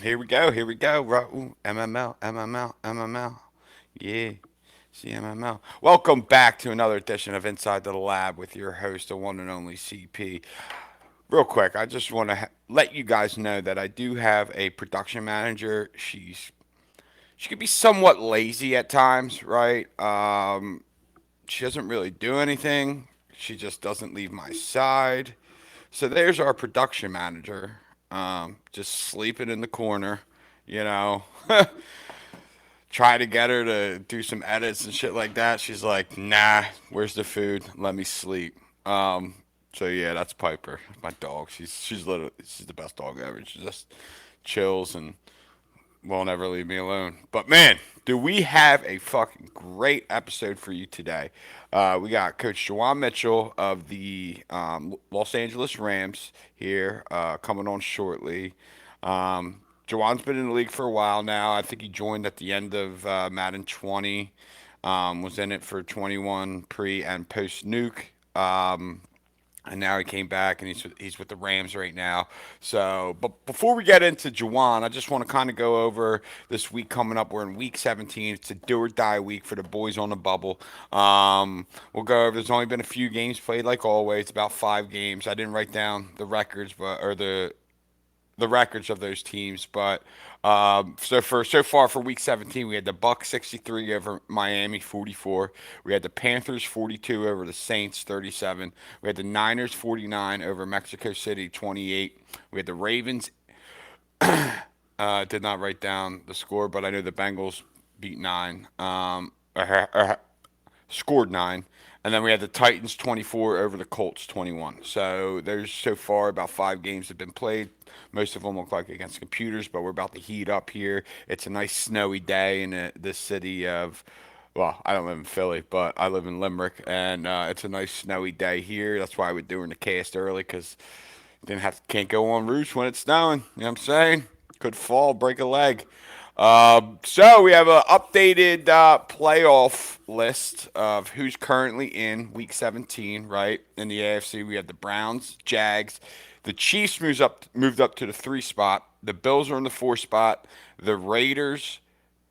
Here we go. Here we go. Ooh, MML, MML, MML. Yeah, CMML. Welcome back to another edition of Inside the Lab with your host, the one and only CP. Real quick, I just want to let you guys know that I do have a production manager. She could be somewhat lazy at times, right? She doesn't really do anything. She just doesn't leave my side. So there's our production manager, just sleeping in the corner, you know. Try to get her to do some edits and shit like that. She's like, nah, where's the food? Let me sleep. Um, so yeah, that's Piper, my dog. She's the best dog ever. She just chills and won't ever leave me alone. But man, do we have a fucking great episode for you today? We got Coach Jawan Mitchell of the Los Angeles Rams here coming on shortly. Jawan's been in the league for a while now. I think he joined at the end of Madden 20. Was in it for 21 pre and post nuke. And now he came back and he's with the Rams right now. So, but before we get into Juwan, I just want to kind of go over this week coming up. We're in week 17. It's a do or die week for the boys on the bubble. We'll go over. There's only been a few games played, like always. About 5 games. I didn't write down the records, the records of those teams. But so far for Week 17, we had the Bucks 63 over Miami 44. We had the Panthers 42 over the Saints 37. We had the Niners 49 over Mexico City 28. We had the Ravens. Did not write down the score, but I know the Bengals beat nine. Scored nine. And then we had the Titans 24 over the Colts 21. So there's so far about 5 games have been played. Most of them look like against computers, but we're about to heat up here. It's a nice snowy day in this city of, well, I don't live in Philly, but I live in Limerick, and it's a nice snowy day here. That's why we're doing the cast early because can't go on roofs when it's snowing. You know what I'm saying? Could fall, break a leg. So we have an updated playoff list of who's currently in Week 17. Right in the AFC, we have the Browns, Jags, the Chiefs moved up to the 3 spot. The Bills are in the 4 spot. The Raiders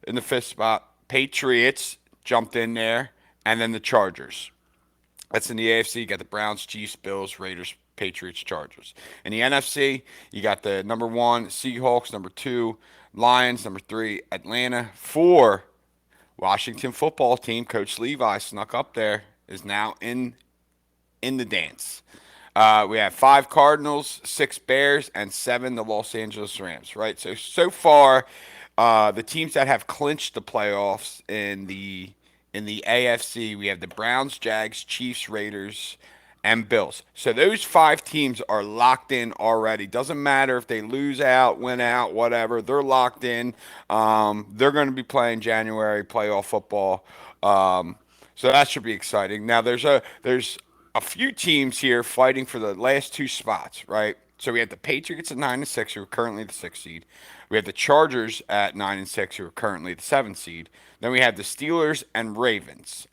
in the 5th spot. Patriots jumped in there, and then the Chargers. That's in the AFC. You got the Browns, Chiefs, Bills, Raiders, Patriots, Chargers. In the NFC, you got the number 1 Seahawks, number 2 Lions, number 3 Atlanta, 4 Washington football team. Coach Levi snuck up there. Is now in the dance. We have 5 Cardinals, 6 Bears, and 7 the Los Angeles Rams. Right. So far, the teams that have clinched the playoffs in the AFC, we have the Browns, Jags, Chiefs, Raiders, and Bills. So those 5 teams are locked in already. Doesn't matter if they lose out, win out, whatever. They're locked in. They're going to be playing January playoff football. So that should be exciting. Now there's a few teams here fighting for the last 2 spots, right? So we have the Patriots at 9-6, who are currently the 6th seed. We have the Chargers at 9-6, who are currently the 7th seed. Then we have the Steelers and Ravens.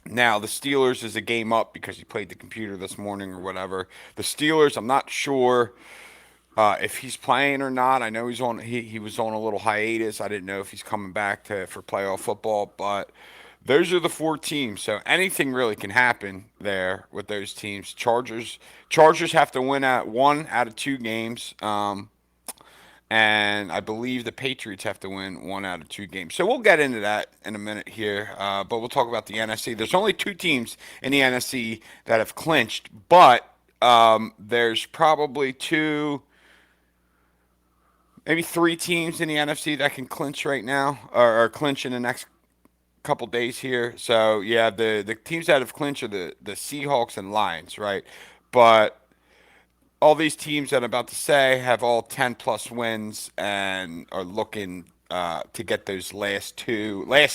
Now the Steelers is a game up because he played the computer this morning or whatever. The Steelers, I'm not sure if he's playing or not. I know he was on a little hiatus. I didn't know if he's coming back for playoff football, but those are the 4 teams. So anything really can happen there with those teams. Chargers have to win at 1 out of 2 games. And I believe the Patriots have to win 1 out of 2 games. So we'll get into that in a minute here, but we'll talk about the NFC. There's only 2 teams in the NFC that have clinched, but there's probably maybe 3 teams in the NFC that can clinch right now, or clinch in the next couple days here. So yeah, the teams that have clinched are the Seahawks and Lions, right? But all these teams that I'm about to say have all 10 plus wins and are looking to get those last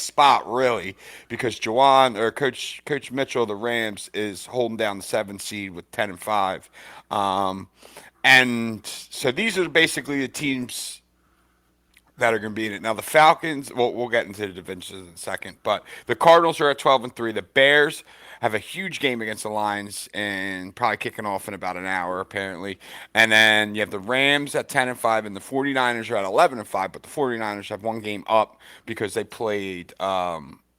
spot really, because Jawan or Coach Mitchell of the Rams is holding down the 7th seed with 10-5, and so these are basically the teams that are going to be in it. Now the Falcons, we'll get into the divisions in a second, but the Cardinals are at 12-3. The Bears have a huge game against the Lions and probably kicking off in about an hour apparently. And then you have the Rams at 10-5 and the 49ers are at 11-5, but the 49ers have one game up because they played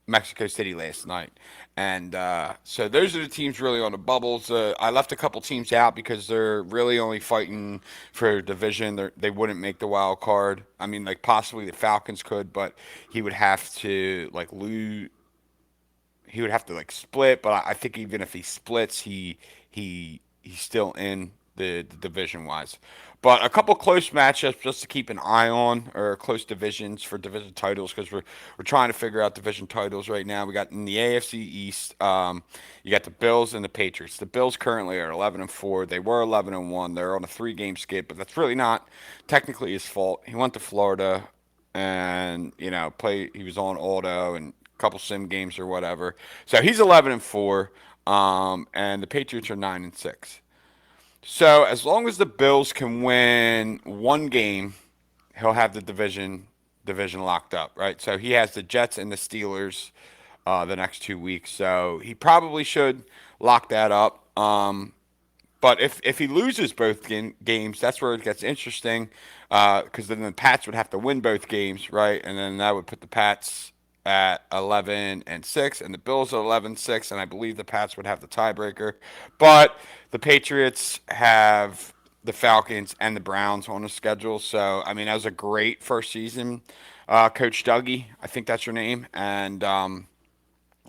Mexico City last night. And so those are the teams really on the bubbles. I left a couple teams out because they're really only fighting for a division. They wouldn't make the wild card. I mean, like possibly the Falcons could, but he would have to like lose. He would have to like split. But I think even if he splits, he's still in the division wise. But a couple close matchups just to keep an eye on, or close divisions for division titles, because we're trying to figure out division titles right now. We got in the AFC East, you got the Bills and the Patriots. The Bills currently are 11-4. They were 11-1. They're on a 3-game skid, but that's really not technically his fault. He went to Florida and play. He was on auto and a couple sim games or whatever. So he's 11-4, and the Patriots are 9-6. So as long as the Bills can win one game, he'll have the division locked up, right? So he has the Jets and the Steelers the next 2 weeks. So he probably should lock that up. But if he loses both games, that's where it gets interesting. Because then the Pats would have to win both games, right? And then that would put the Pats at 11-6, and the Bills at 11-6, and I believe the Pats would have the tiebreaker. But the Patriots have the Falcons and the Browns on the schedule. So I mean, that was a great first season. Coach Dougie, I think that's your name, and I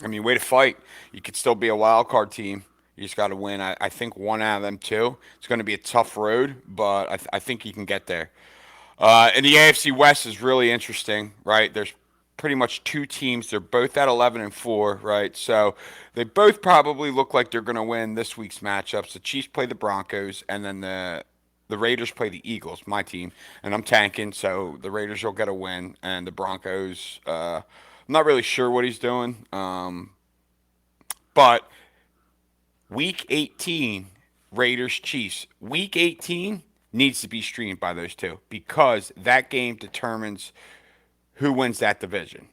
mean, way to fight. You could still be a wild card team. You just got to win. I think one out of them two. It's going to be a tough road, but I think you can get there. And the AFC West is really interesting, right? There's pretty much two teams. They're both at 11-4, right? So they both probably look like they're going to win this week's matchups. The Chiefs play the Broncos, and then the Raiders play the Eagles, my team, and I'm tanking, so the Raiders will get a win, and the Broncos. I'm not really sure what he's doing, but Week 18, Raiders Chiefs. Week 18 needs to be streamed by those two because that game determines who wins that division.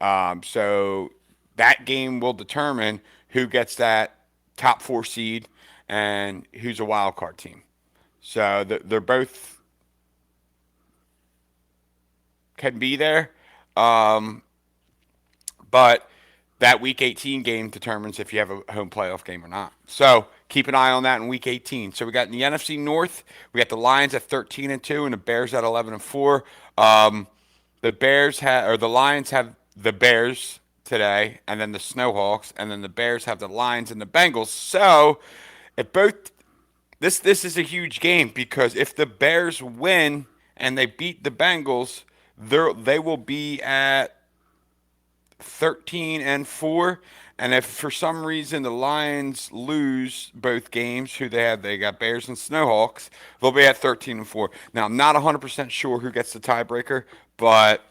So that game will determine who gets that top 4 seed and who's a wild card team. So they're both can be there, um, but that Week 18 game determines if you have a home playoff game or not. So keep an eye on that in Week 18. So we got in the NFC North, we got the Lions at 13-2 and the Bears at 11-4. The Bears have, or the Lions have the Bears today, and then the Snowhawks, and then the Bears have the Lions and the Bengals. So if both this is a huge game because if the Bears win and they beat the Bengals, they will be at 13-4. And if for some reason the Lions lose both games, who they got Bears and Snowhawks, they'll be at 13-4. Now I'm not 100% sure who gets the tiebreaker, but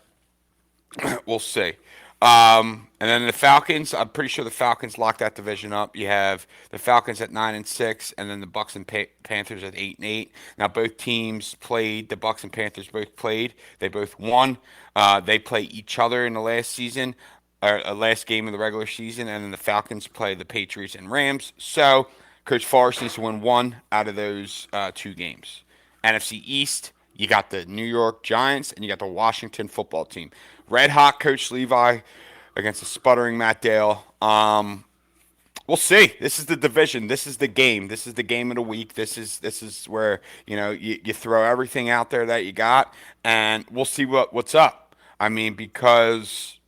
we'll see. And then the Falcons, I'm pretty sure the Falcons locked that division up. You have the Falcons at 9-6, and then the Bucks and Panthers at 8-8. Now both teams played. The Bucks and Panthers both played. They both won. They play each other in the last season, or last game of the regular season, and then the Falcons play the Patriots and Rams. So Coach Forrest needs to win one out of those 2 games. NFC East, you got the New York Giants and you got the Washington football team. Red hot Coach Levi against the sputtering Matt Dale. We'll see. This is the division. This is the game. This is the game of the week. This is where you throw everything out there that you got, and we'll see what's up. I mean, because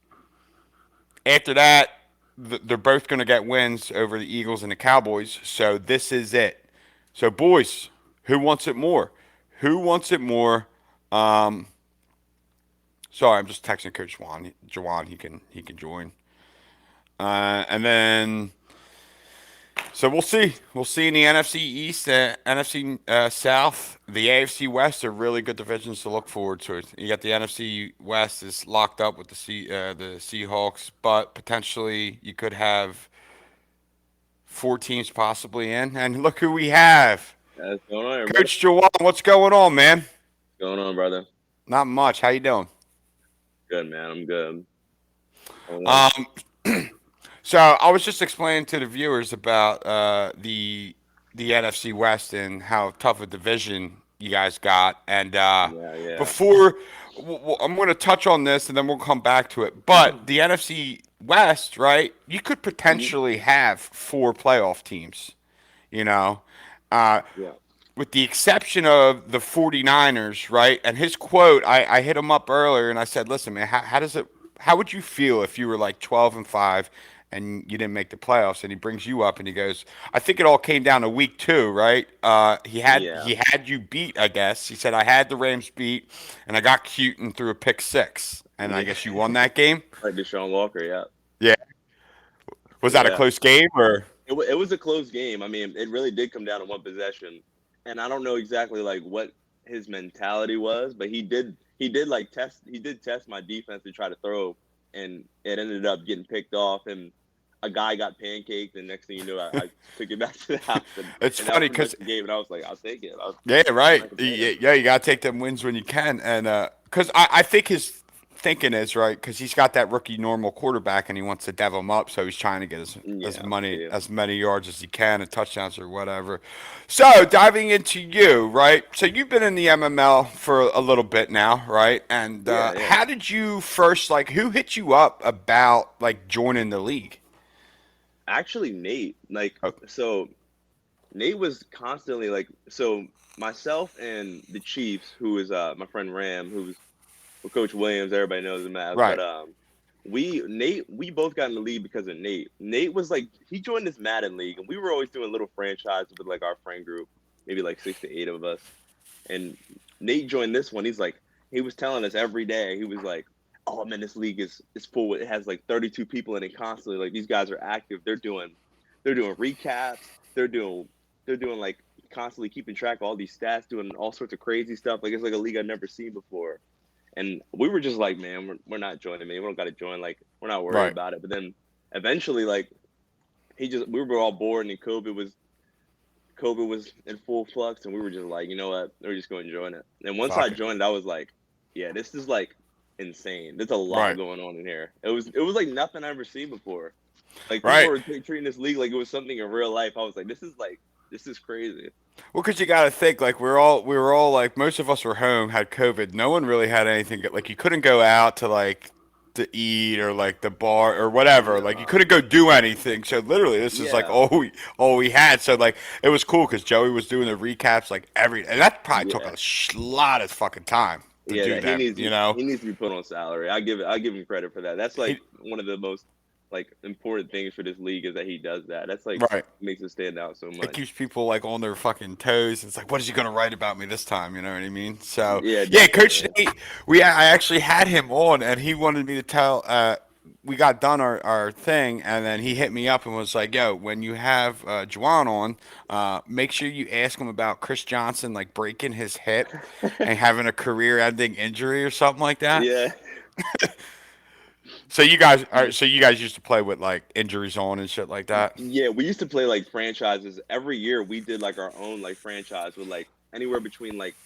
after that, they're both going to get wins over the Eagles and the Cowboys. So this is it. So boys, who wants it more? Who wants it more? Sorry, I'm just texting Coach Juan. Jawan, he can join. And then so we'll see. We'll see in the NFC East, NFC South, the AFC West are really good divisions to look forward to. You got the NFC West is locked up with the Seahawks, but potentially you could have 4 teams possibly in. And look who we have, What's going on, everybody? Coach Jawan. What's going on, man? What's going on, brother? Not much. How you doing? Good, man. I'm good. Hold on. Um, So I was just explaining to the viewers about the NFC West and how tough a division you guys got. And Yeah, yeah. before I'm going to touch on this, and then we'll come back to it. But the NFC West, right? You could Mhm. potentially have four playoff teams. You know, uh, Yeah. with the exception of the 49ers, right? And his quote, I hit him up earlier and I said, listen, man, how does it, how would you feel if you were like 12-5 and you didn't make the playoffs? And he brings you up and he goes, I think it all came down to week 2, right? Yeah. He had you beat, I guess. He said, I had the Rams beat and I got cute and threw a pick six. And I Yeah. guess you won that game. Like Deshaun Walker, yeah. Yeah. Was that a Yeah. close game or? It was a close game. I mean, it really did come down to one possession. And I don't know exactly like what his mentality was, but he did like test my defense to try to throw, and it ended up getting picked off, and a guy got pancaked, and next thing you know, I took it back to the house, It's and that was funny pretty much because the game, and I was like, I'll take it. yeah, I'm right. not Yeah, complaining. yeah, you gotta take them wins when you can, and because I think his thinking is right because he's got that rookie normal quarterback and he wants to dev him up, so he's trying to get Yeah, yeah, as many yards as he can and touchdowns or whatever. So diving into you, right? So you've been in the MML for a little bit now, right? And yeah, yeah. how did you first like? Who hit you up about like joining the league? Actually, Nate, like, Oh, so Nate was constantly like, so myself and the Chiefs, who is my friend Ram, who's well, Coach Williams, everybody knows him as. But right, we both got in the league because of Nate. Nate was like he joined this Madden league, and we were always doing little franchises with like our friend group, maybe like 6 to 8 of us. And Nate joined this one. He was telling us every day. He was like, "Oh man, this league is full. It has like 32 people in it constantly. Like these guys are active. They're doing recaps. They're doing they're doing like constantly keeping track of all these stats, doing all sorts of crazy stuff. Like it's like a league I've never seen before." And we were just like, man, we're not joining, man. We don't got to join. Like, we're not worried right, about it. But then eventually, like, we were all bored, and COVID was in full flux, and we were just like, you know what? We're just going to join it. And once I fuck it, joined, I was like, yeah, this is like insane. There's a lot right, going on in here. It was like nothing I've ever seen before. Like people right. were treating this league like it was something in real life. I was like, this is crazy. Well, because you got to think like we were all like most of us were home, had COVID. No one really had anything like you couldn't go out to like to eat or like the bar or whatever. Like you No. couldn't go do anything. So literally, this is like Yeah. all we had. So like it was cool because Joey was doing the recaps like and that probably took Yeah. a lot of fucking time to Yeah, do that he them. needs You know, he needs to be put on salary. I give him credit for that. That's like he one of the most like important things for this league is that he does that. That's like right. makes it stand out so It much. keeps people like on their fucking toes. It's like, what is he gonna write about me this time? You know what I mean? So Yeah, yeah, Coach definitely. Nate, I actually had him on, and he wanted me to tell. We got done our thing, and then he hit me up and was like, "Yo, when you have Juwan on, make sure you ask him about Chris Johnson like breaking his hip and having a career-ending injury or something like that." Yeah. So you guys used to play with like injuries on and shit like that. Yeah, we used to play like franchises. Every year we did like our own like franchise with like anywhere between like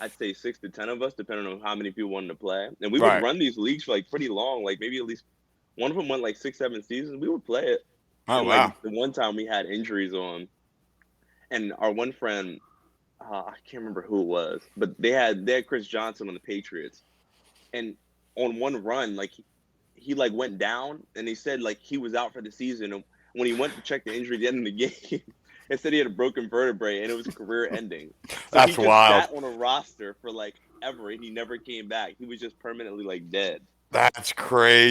I'd say 6 to 10 of us, depending on how many people wanted to play. And we would Right. run these leagues for like pretty long, like maybe at least one of them went like 6, 7 seasons. We would play it. Oh And like wow. the one time we had injuries on, and our one friend, I can't remember who it was, but they had Chris Johnson on the Patriots, and on one run, like he like went down, and they said like he was out for the season. And when he went to check the injury at the end of the game, it said he had a broken vertebrae and it was career ending. So he That's just wild. sat on a roster for like ever, and he never came back. He was just permanently like dead. That's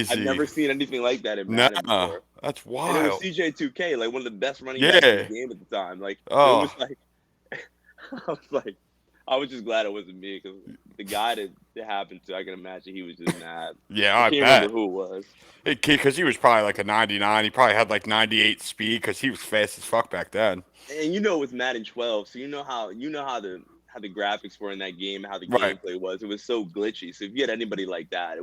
I've crazy. never seen anything like that in No, Madden before. that's And it was wild. CJ2K, like one of the best running backs in the Yeah. game at the time. Like it Oh, was like I was like, I was just glad it wasn't me because the guy that it happened to, I can imagine he was just mad. yeah, I I can't remember bet. who it was. Because he was probably like a 99. He probably had like 98 speed because he was fast as fuck back then. And you know it was Madden 12, so you know how the graphics were in that game, how the Right, gameplay was. It was so glitchy. So if you had anybody like that,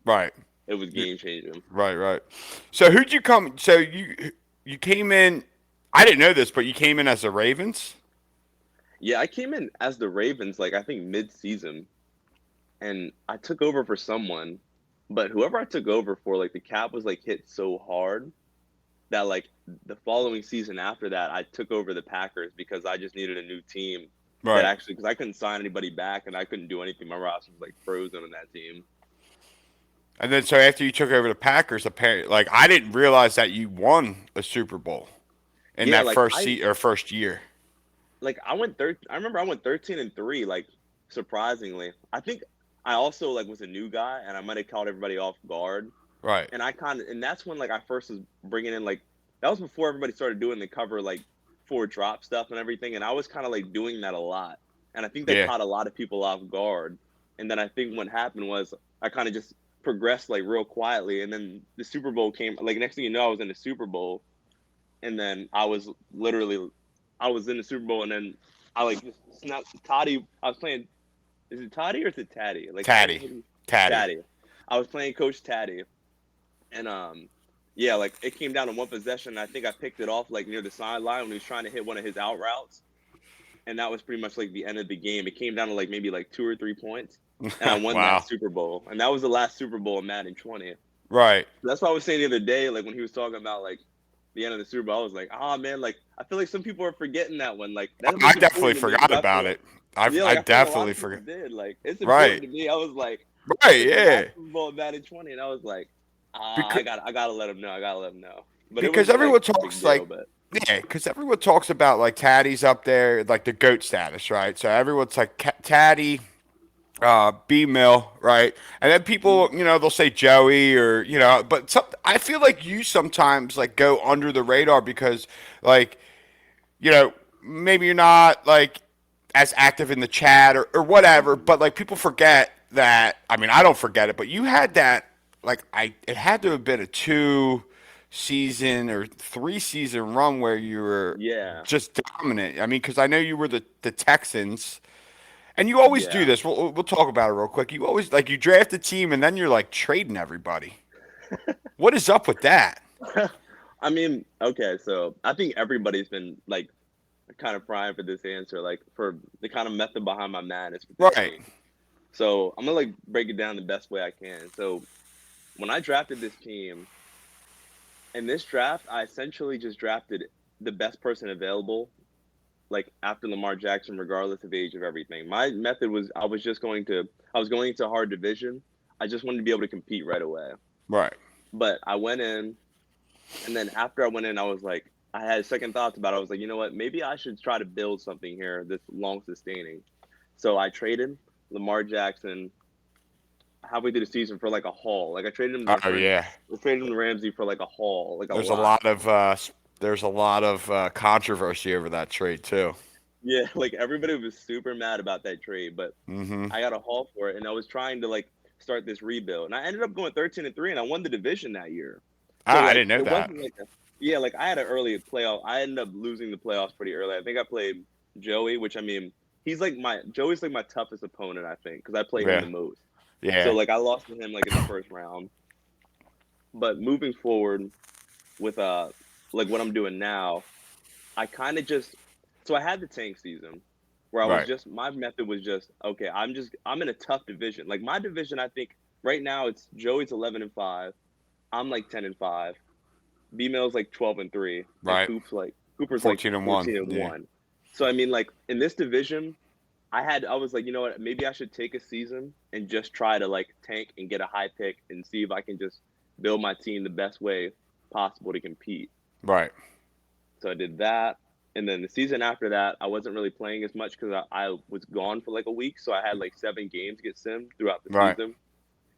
right, it was y- game changing. right, right. So who'd you come? So you came in. I didn't know this, but you came in as the Ravens. Yeah, I came in as the Ravens, like I think mid season, and I took over for someone, but whoever I took over for, like the cap was like hit so hard that like the following season after that, I took over the Packers because I just needed a new team that Right. actually, because I couldn't sign anybody back and I couldn't do anything. My roster was like frozen on that team. And then so after you took over the Packers, apparently, like I didn't realize that you won a Super Bowl in Yeah, that first year. I went I remember I went 13-3, like surprisingly. I think I also like was a new guy and I might have caught everybody off guard. Right. And I kind of, and that's when like I first was bringing in like, that was before everybody started doing the cover like four drop stuff and everything. And I was kind of like doing that a lot. And I think that Yeah. caught a lot of people off guard. And then I think what happened was I kind of just progressed like real quietly. And then the Super Bowl came, like next thing you know, I was in the Super Bowl. And then I was literally, I was in the Super Bowl and then I like just snapped Toddy. I was playing, is it Toddy or is it Taddy? Like, Taddy. Taddy. Taddy. I was playing Coach Taddy. And yeah, like it came down to one possession. I think I picked it off like near the sideline when he was trying to hit one of his out routes, and that was pretty much like the end of the game. It came down to like maybe like 2 or 3 points, and I won Wow. that Super Bowl. And that was the last Super Bowl in Madden 20. Right. That's what I was saying the other day, like when he was talking about like the end of the Super Bowl. I was like, oh man, like I feel like some people are forgetting that one. Like that's I what's definitely important to me, forgot 'cause I about feel, it. I yeah, I like I feel like a lot definitely of people forgot. did. Like it's important Right. to me. I was like, Right. it's the Yeah. last Super Bowl in Madden 20, and I was like, Because I gotta let him know. I gotta let him know. But it because wasn't like everyone a big talks deal. like But yeah, because everyone talks about like Taddy's up there, like the goat status, right? So everyone's like Taddy, B Mill, right? And then people, they'll say Joey or but I feel like you sometimes like go under the radar because like maybe you're not like as active in the chat or whatever, but like people forget that. I mean, I don't forget it, but you had that like it had to have been a 2 season or 3 season run where you were yeah, just dominant. I mean, because I know you were the Texans. And you always do yeah. this. We'll talk about it real quick. You always like you draft a team and then you're like trading everybody. What is up with that? I mean, okay, so I think everybody's been like kind of prying for this answer, like for the kind of method behind my madness with this Right. team. So I'm gonna like break it down the best way I can. So when I drafted this team, in this draft, I essentially just drafted the best person available, like after Lamar Jackson, regardless of age of everything. My method was I was going into a hard division. I just wanted to be able to compete right away. Right. But I went in, and then after I went in, I was like, I had second thoughts about it. I was like, you know what? Maybe I should try to build something here that's long sustaining. So I traded Lamar Jackson halfway through the season for like a haul. Like I traded him Oh yeah. I traded him to Ramsey for like a haul, like a There's a lot. lot of controversy over that trade too. Yeah, like everybody was super mad about that trade, but Mm-hmm. I got a haul for it, and I was trying to like start this rebuild, and I ended up going 13-3, and I won the division that year. So I like didn't know it that. wasn't like yeah, like I had an early playoff. I ended up losing the playoffs pretty early. I think I played Joey, which I mean, Joey's like my toughest opponent, I think, because I play him Yeah. the most. So Yeah. like I lost to him like in the first round. But moving forward with like what I'm doing now, I kind of just so I had the tank season where I was Right. just my method was just okay. I'm in a tough division. Like my division, I think right now it's Joey's 11-5. I'm like 10-5. B Mill's like 12-3, and Right. Cooper's like 14-1. fourteen and Yeah. one. So I mean, like in this division, I was like, you know what? Maybe I should take a season and just try to like tank and get a high pick and see if I can just build my team the best way possible to compete. Right. So I did that. And then the season after that, I wasn't really playing as much because I was gone for like a week. So I had like 7 games get simmed throughout the Right. season.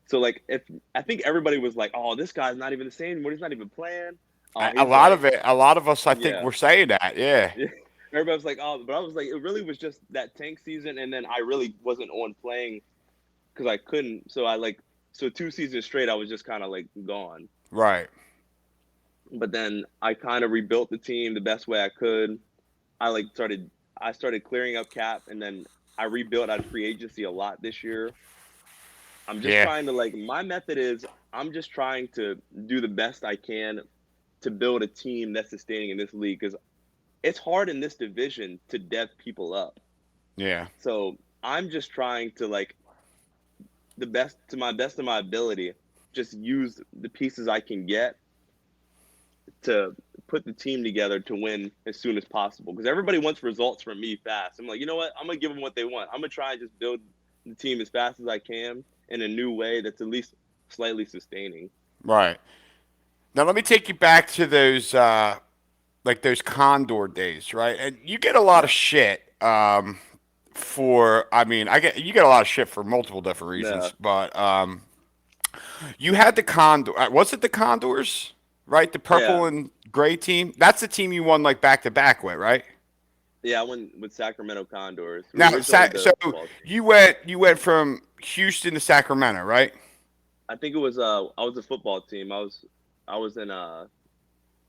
So like if I think everybody was like, oh, this guy's not even the same anymore. He's not even playing. A He's lot like, of it. A lot of us, I think, yeah. were saying that. Yeah. Yeah. Everybody was like, oh, but I was like, it really was just that tank season, and then I really wasn't on playing because I couldn't. So 2 seasons straight, I was just kind of like gone. Right. But then I kind of rebuilt the team the best way I could. I started clearing up cap, and then I rebuilt out of free agency a lot this year. I'm just Yeah. trying to like my method is I'm just trying to do the best I can to build a team that's sustaining in this league because it's hard in this division to dev people up. Yeah. So I'm just trying to like to my best of my ability, just use the pieces I can get to put the team together to win as soon as possible. Because everybody wants results from me fast. I'm like, you know what? I'm gonna give them what they want. I'm gonna try and just build the team as fast as I can in a new way that's at least slightly sustaining. Right. Now let me take you back to those like those Condor days, right? And you get a lot of Yeah. shit for I mean, you get a lot of shit for multiple different No. reasons, but you had the Condor. Was it the Condors? Right, the Yeah. purple and gray team. That's the team you won like back to back with, right? Yeah, I went with Sacramento Condors. Now, Originally So the football team. you went from Houston to Sacramento, right? I think it was I was a football team. I was in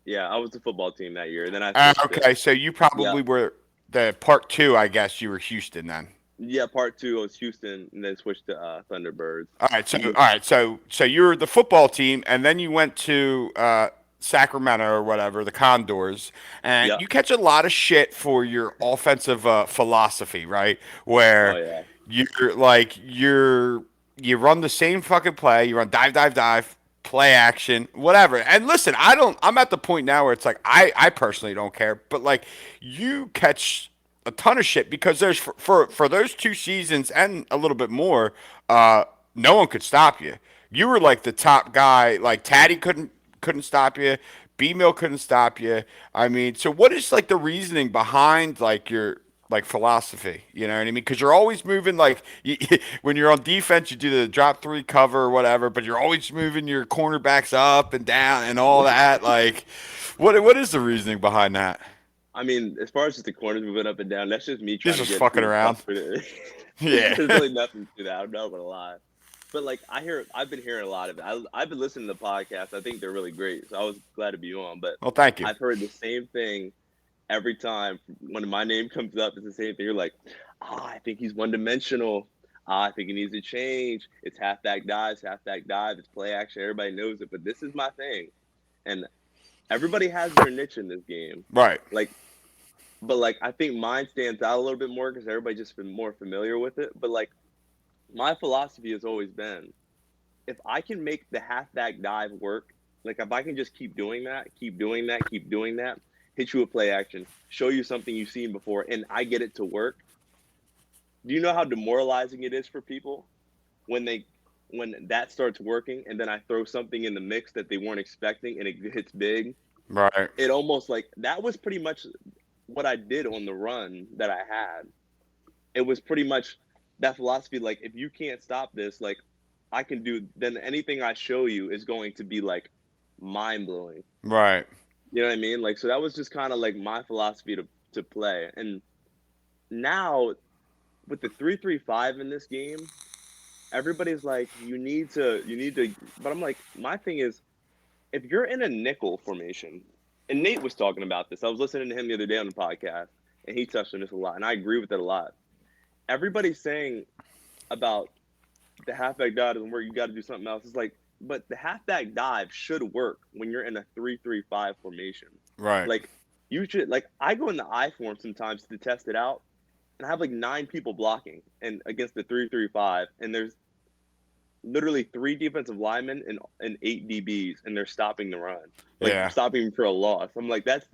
yeah, I was the football team that year. And then I switched to Okay, so you yeah. probably were the part two, I guess. You were Houston then. Yeah, part two was Houston and then switched to Thunderbirds. So you're the football team, and then you went to Sacramento or whatever, the Condors, and Yeah. you catch a lot of shit for your offensive philosophy, right? Oh Where yeah. you run the same fucking play, you run dive, dive, dive, play action, whatever. And listen, I'm at the point now where it's like I personally don't care, but like you catch a ton of shit because there's for those 2 seasons and a little bit more, no one could stop you. You were like the top guy. Like Taddy couldn't stop you. B Mill couldn't stop you. I mean, so what is like the reasoning behind like your like philosophy? You know what I mean? Because you're always moving like when you're on defense, you do the drop three cover or whatever, but you're always moving your cornerbacks up and down and all that. Like, what is the reasoning behind that? I mean, as far as just the corners moving up and down, that's just me Just trying to just get fucking people around. frustrated. Yeah. There's really nothing to that. I'm not gonna lie. But like I've been hearing a lot of it. I've been listening to the podcast. I think they're really great. So I was glad to be on. But Well, thank you. I've heard the same thing every time when my name comes up. It's the same thing. You're like, I think he's one dimensional. I think he needs to change. It's halfback dives, halfback dive. It's play action. Everybody knows it. But this is my thing, and everybody has their niche in this game. Right. Like, but like I think mine stands out a little bit more because everybody just been more familiar with it. But like my philosophy has always been if I can make the halfback dive work, like if I can just keep doing that, keep doing that, keep doing that, hit you a play action, show you something you've seen before, and I get it to work. Do you know how demoralizing it is for people when that starts working and then I throw something in the mix that they weren't expecting and it hits big? Right. It almost like that was pretty much what I did on the run that I had. It was pretty much that philosophy like if you can't stop this, like I can do then anything I show you is going to be like mind blowing. Right. You know what I mean? Like so that was just kind of like my philosophy to play. And now with the 3-3-5 in this game, everybody's like you need to but I'm like my thing is if you're in a nickel formation, and Nate was talking about this. I was listening to him the other day on the podcast and he touched on this a lot and I agree with it a lot. Everybody's saying about the halfback dive doesn't work. You got to do something else. It's like, but the halfback dive should work when you're in a 3-3-5 formation. Right. Like, you should like. I go in the I form sometimes to test it out, and I have like 9 people blocking and against the 3-3-5, and there's literally 3 defensive linemen and 8 DBs, and they're stopping the run, like Yeah. stopping for a loss. I'm like, that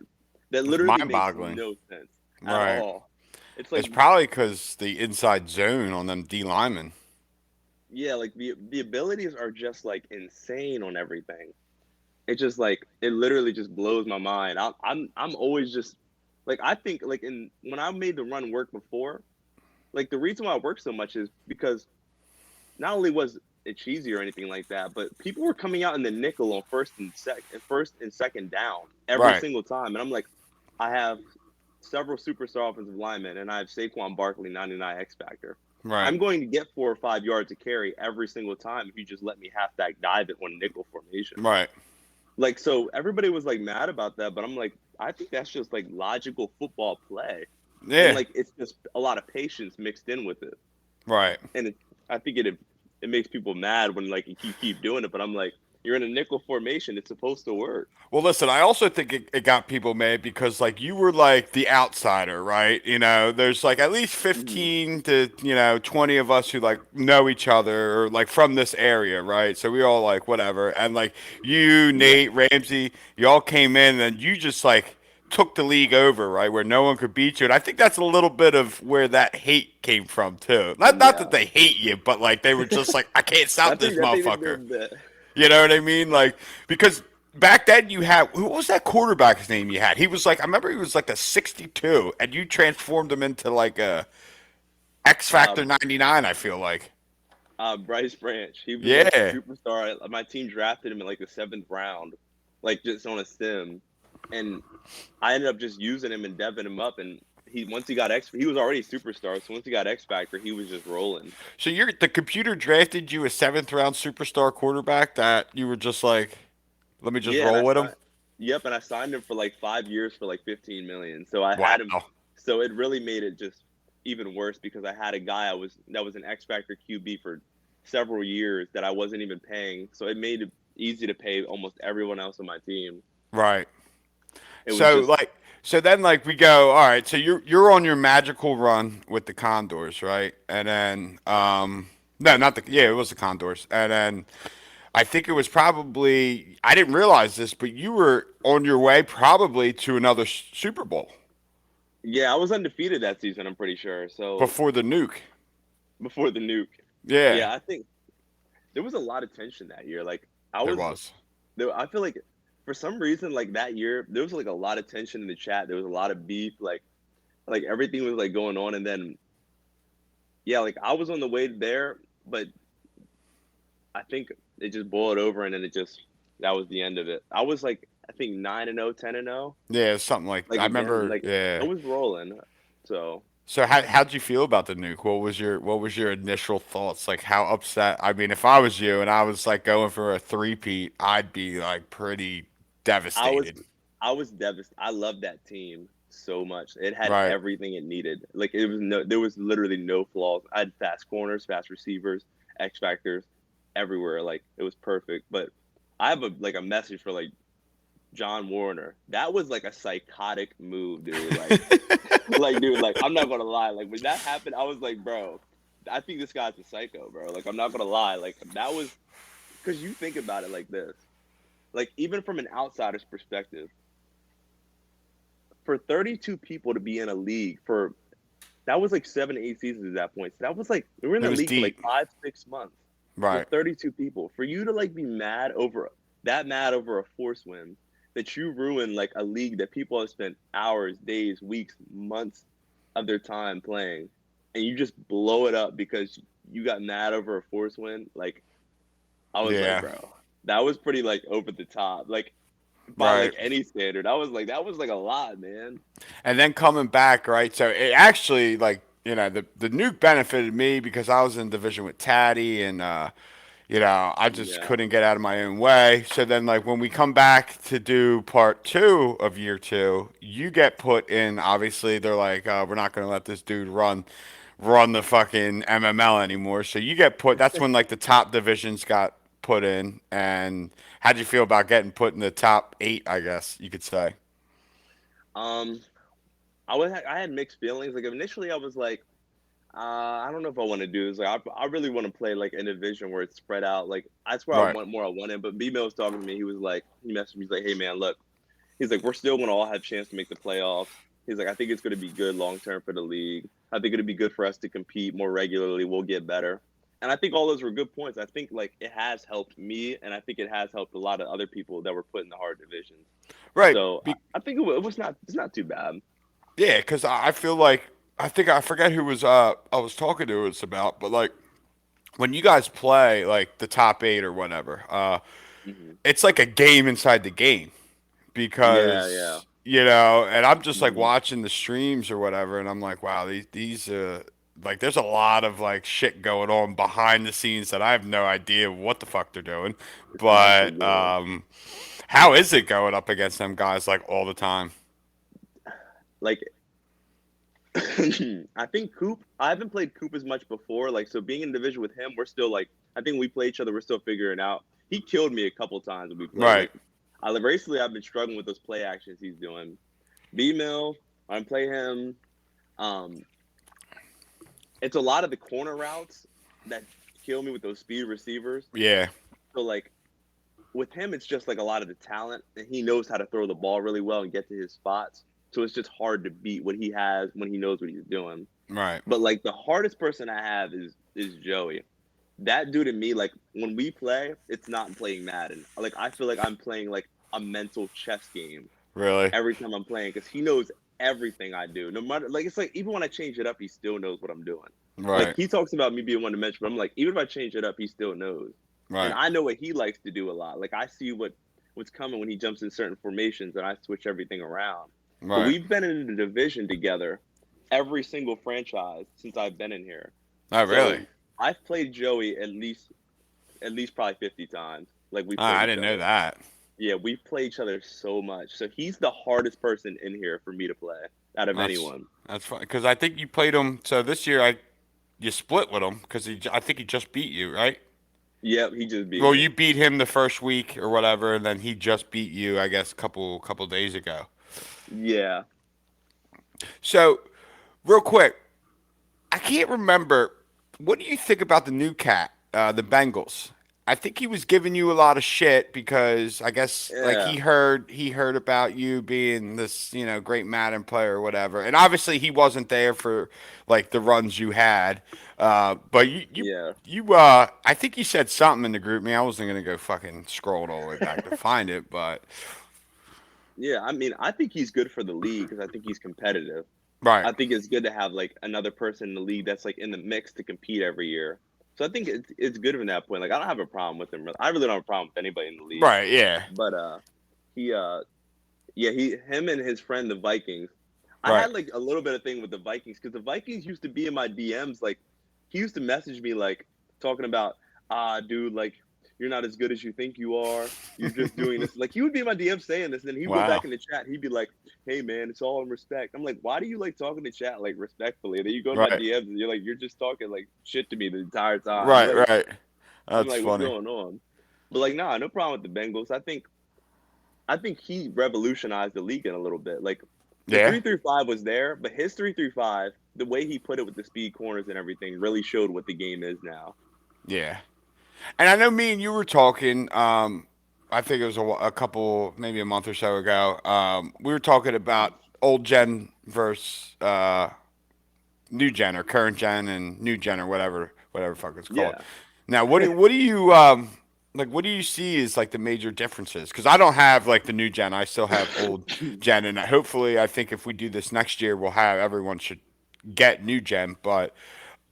It's literally makes mind-boggling. no sense Right. at all. It's It's like probably because the inside zone on them D linemen. yeah, like the abilities are just like insane on everything. It just like it literally just blows my mind. I'm always just like I think like in when I made the run work before, like the reason why it worked so much is because not only was it cheesy or anything like that, but people were coming out in the nickel on first and second down every Right. single time, and I'm like, I have several superstar offensive linemen, and I have Saquon Barkley 99 X factor. Right. I'm going to get 4 or 5 yards to carry every single time if you just let me halfback dive it on nickel formation. Right. Like, so everybody was like mad about that, but I'm like, I think that's just like logical football play. Yeah. And like, it's just a lot of patience mixed in with it. Right. And I think it makes people mad when like you keep doing it, but I'm like, You're in a nickel formation. It's supposed to work. Well, listen, I also think it got people mad because like you were like the outsider, right? You know, there's like at least Hmm. 15 to, 20 of us who like know each other or like from this area, right? So we all like whatever. And like you, Yeah. Nate, Ramsey, you all came in and you just like took the league over, right? Where no one could beat you. And I think that's a little bit of where that hate came from too. Not that Yeah. they hate you, but like they were just like, I can't I stop this think I think motherfucker. the You know what I mean? Like because back then you had who was that quarterback's name you had? He was like I remember he was like a 62 and you transformed him into like a X uh, Factor 99, I feel like. Bryce Branch. He was like Yeah. superstar. My team drafted him in like the 7th round, like just on a sim, and I ended up just using him and deving him up. And once he got X, he was already a superstar. So once he got X Factor, he was just rolling. So the computer drafted you a 7th round superstar quarterback that you were just like, let me just Yeah, and roll I with him. signed. Yep, and I signed him for like 5 years for like 15 million. So I Wow. had him. So it really made it just even worse because I had a guy that was an X Factor QB for several years that I wasn't even paying. So it made it easy to pay almost everyone else on my team. Right. It was So just like so then like we go, all right, so you're on your magical run with the Condors, right? And then no, not the yeah, it was the Condors. And then I think it was probably, I didn't realize this, but you were on your way probably to another Super Bowl yeah, I was undefeated that season. I'm pretty sure. So before the nuke. before the nuke, Yeah, yeah, I think there was a lot of tension that year. Like I there was was. there, I feel like for some reason like that year there was like a lot of tension in the chat. There was a lot of beef. Like everything was like going on, and then yeah, like I was on the way there, but I think it just boiled over, and then that was the end of it. I was like I think 9-0, 10-0. Yeah, something like Like I again, remember. like I Yeah. was rolling. So So how'd you feel about the nuke? What was your initial thoughts? Like how upset? I mean, if I was you and I was like going for a three-peat, I'd be like pretty I was devastated. I was devastated. I loved that team so much. It had Right. everything it needed. Like there was literally no flaws. I had fast corners, fast receivers, X factors everywhere. Like it was perfect. But I have a message for like John Warner. That was like a psychotic move, dude. Like dude, like I'm not gonna lie. Like when that happened, I was like, bro, I think this guy's a psycho, bro. Like I'm not gonna lie. Like that was because you think about it like this. Like even from an outsider's perspective, for 32 people to be in a league for that was like 7, 8 seasons at that point. So that was like we were in It the was league for like deep. 5, 6 months with Right. 32 people. For you to like be mad over a force win that you ruin like a league that people have spent hours, days, weeks, months of their time playing, and you just blow it up because you got mad over a force win. Like I was like, Yeah. bro, that was pretty like over the top. Like by Right. like any standard, I was like, that was like a lot, man. And then coming back, right? So it actually like the nuke benefited me because I was in division with Taddy and I just Yeah. couldn't get out of my own way. So then like when we come back to do part two of year two, you get put in. Obviously, they're like, we're not going to let this dude run the fucking MML anymore. So you get put. That's when like the top divisions got put in. And how'd you feel about getting put in the top eight? I guess you could say. Um, I had mixed feelings. Like initially, I was like, I don't know if I want to do this. Like I really want to play like in a division where it's spread out. Like that's where I Right. want more. I wanted, but B Mill was talking to me. He messaged me. He's like, hey man, look. He's like, we're still gonna all have a chance to make the playoffs. He's like, I think it's gonna be good long term for the league. I think it'll be good for us to compete more regularly. We'll get better. And I think all those were good points. I think like it has helped me, and I think it has helped a lot of other people that were put in the hard divisions. Right. So I think it was not it's not too bad. Yeah, because I feel like I think I forget who was I was talking to us about, but like when you guys play like the top eight or whatever, Hmm. it's like a game inside the game Yeah, yeah. because and I'm just like Hmm. watching the streams or whatever, and I'm like, wow, these like there's a lot of like shit going on behind the scenes that I have no idea what the fuck they're doing, It's not too but good. how is it going up against them guys like all the time? Like I think Coop. I haven't played Coop as much before. Like so, being in division with him, we're still like. I think we play each other. We're still figuring out. he killed me a couple times when we played. Right. Like, recently I've been struggling with those play actions he's doing. B Mill, I play him. Um, it's a lot of the corner routes that kill me with those speed receivers. Yeah. So like with him, it's just like a lot of the talent, and he knows how to throw the ball really well and get to his spots. So it's just hard to beat what he has when he knows what he's doing. Right. But like the hardest person I have is Joey. That dude and me, like when we play, it's not playing Madden. Like I feel like I'm playing like a mental chess game Really. every time I'm playing because he knows everything I do. No matter like it's like even when I change it up, he still knows what I'm doing. Like Right. he talks about me being one dimensional, but I'm like, even if I change it up, he still knows. And Right. I know what he likes to do a lot. Like I see what's coming when he jumps in certain formations, and I switch everything around. But Right. we've been in the division together every single franchise since I've been in here. Oh, So really? I've played Joey at least probably 50 times. Like we Oh, played I each didn't know other. that. Yeah, we play each other so much. So he's the hardest person in here for me to play out of That's anyone. that's fine because I think you played him. So this year you split with him because I think he just beat you, right? Yep, he just beat Well, me. you beat him the first week or whatever, and then he just beat you, I guess, couple days ago. Yeah. So, real quick, I can't remember. What do you think about the new cat, the Bengals? I think he was giving you a lot of shit because I guess like Yeah. he heard about you being this great Madden player or whatever, and obviously he wasn't there for like the runs you had, but Yeah. I think you said something in the group. Me, I wasn't gonna go fucking scroll all the way back to find it, but Yeah, I mean, I think he's good for the league because I think he's competitive. right, I think it's good to have like another person in the league that's like in the mix to compete every year. So I think it's good from that point. Like I don't have a problem with him. I really don't have a problem with anybody in the league. right, yeah, But he yeah, him and his friend the Vikings. I right, had like a little bit of thing with the Vikings because the Vikings used to be in my DMs. Like he used to message me like talking about, dude, like you're not as good as you think you are. You're just doing this. Like he would be in my DM saying this, and then he would go wow, back in the chat. He'd be like, "Hey man, it's all in respect." I'm like, "Why do you like talking to chat like respectfully?" And then you go in my right, DMs and you're just talking like shit to me the entire time. right, right. I'm That's like, what's funny. going on? But like, nah, no problem with the Bengals. I think he revolutionized the league in a little bit. Like the Yeah, 3-3-5 was there, but his 3-3-5, the way he put it with the speed corners and everything, really showed what the game is now. yeah. And I know me and you were talking. I think it was a couple, maybe a month or so ago. We were talking about old gen versus new gen or current gen and new gen or whatever fuck it's called. Yeah, Now, what do you like? What do you see as like the major differences? Because I don't have like the new gen. I still have old gen, and hopefully, I think if we do this next year, we'll have everyone should get new gen. But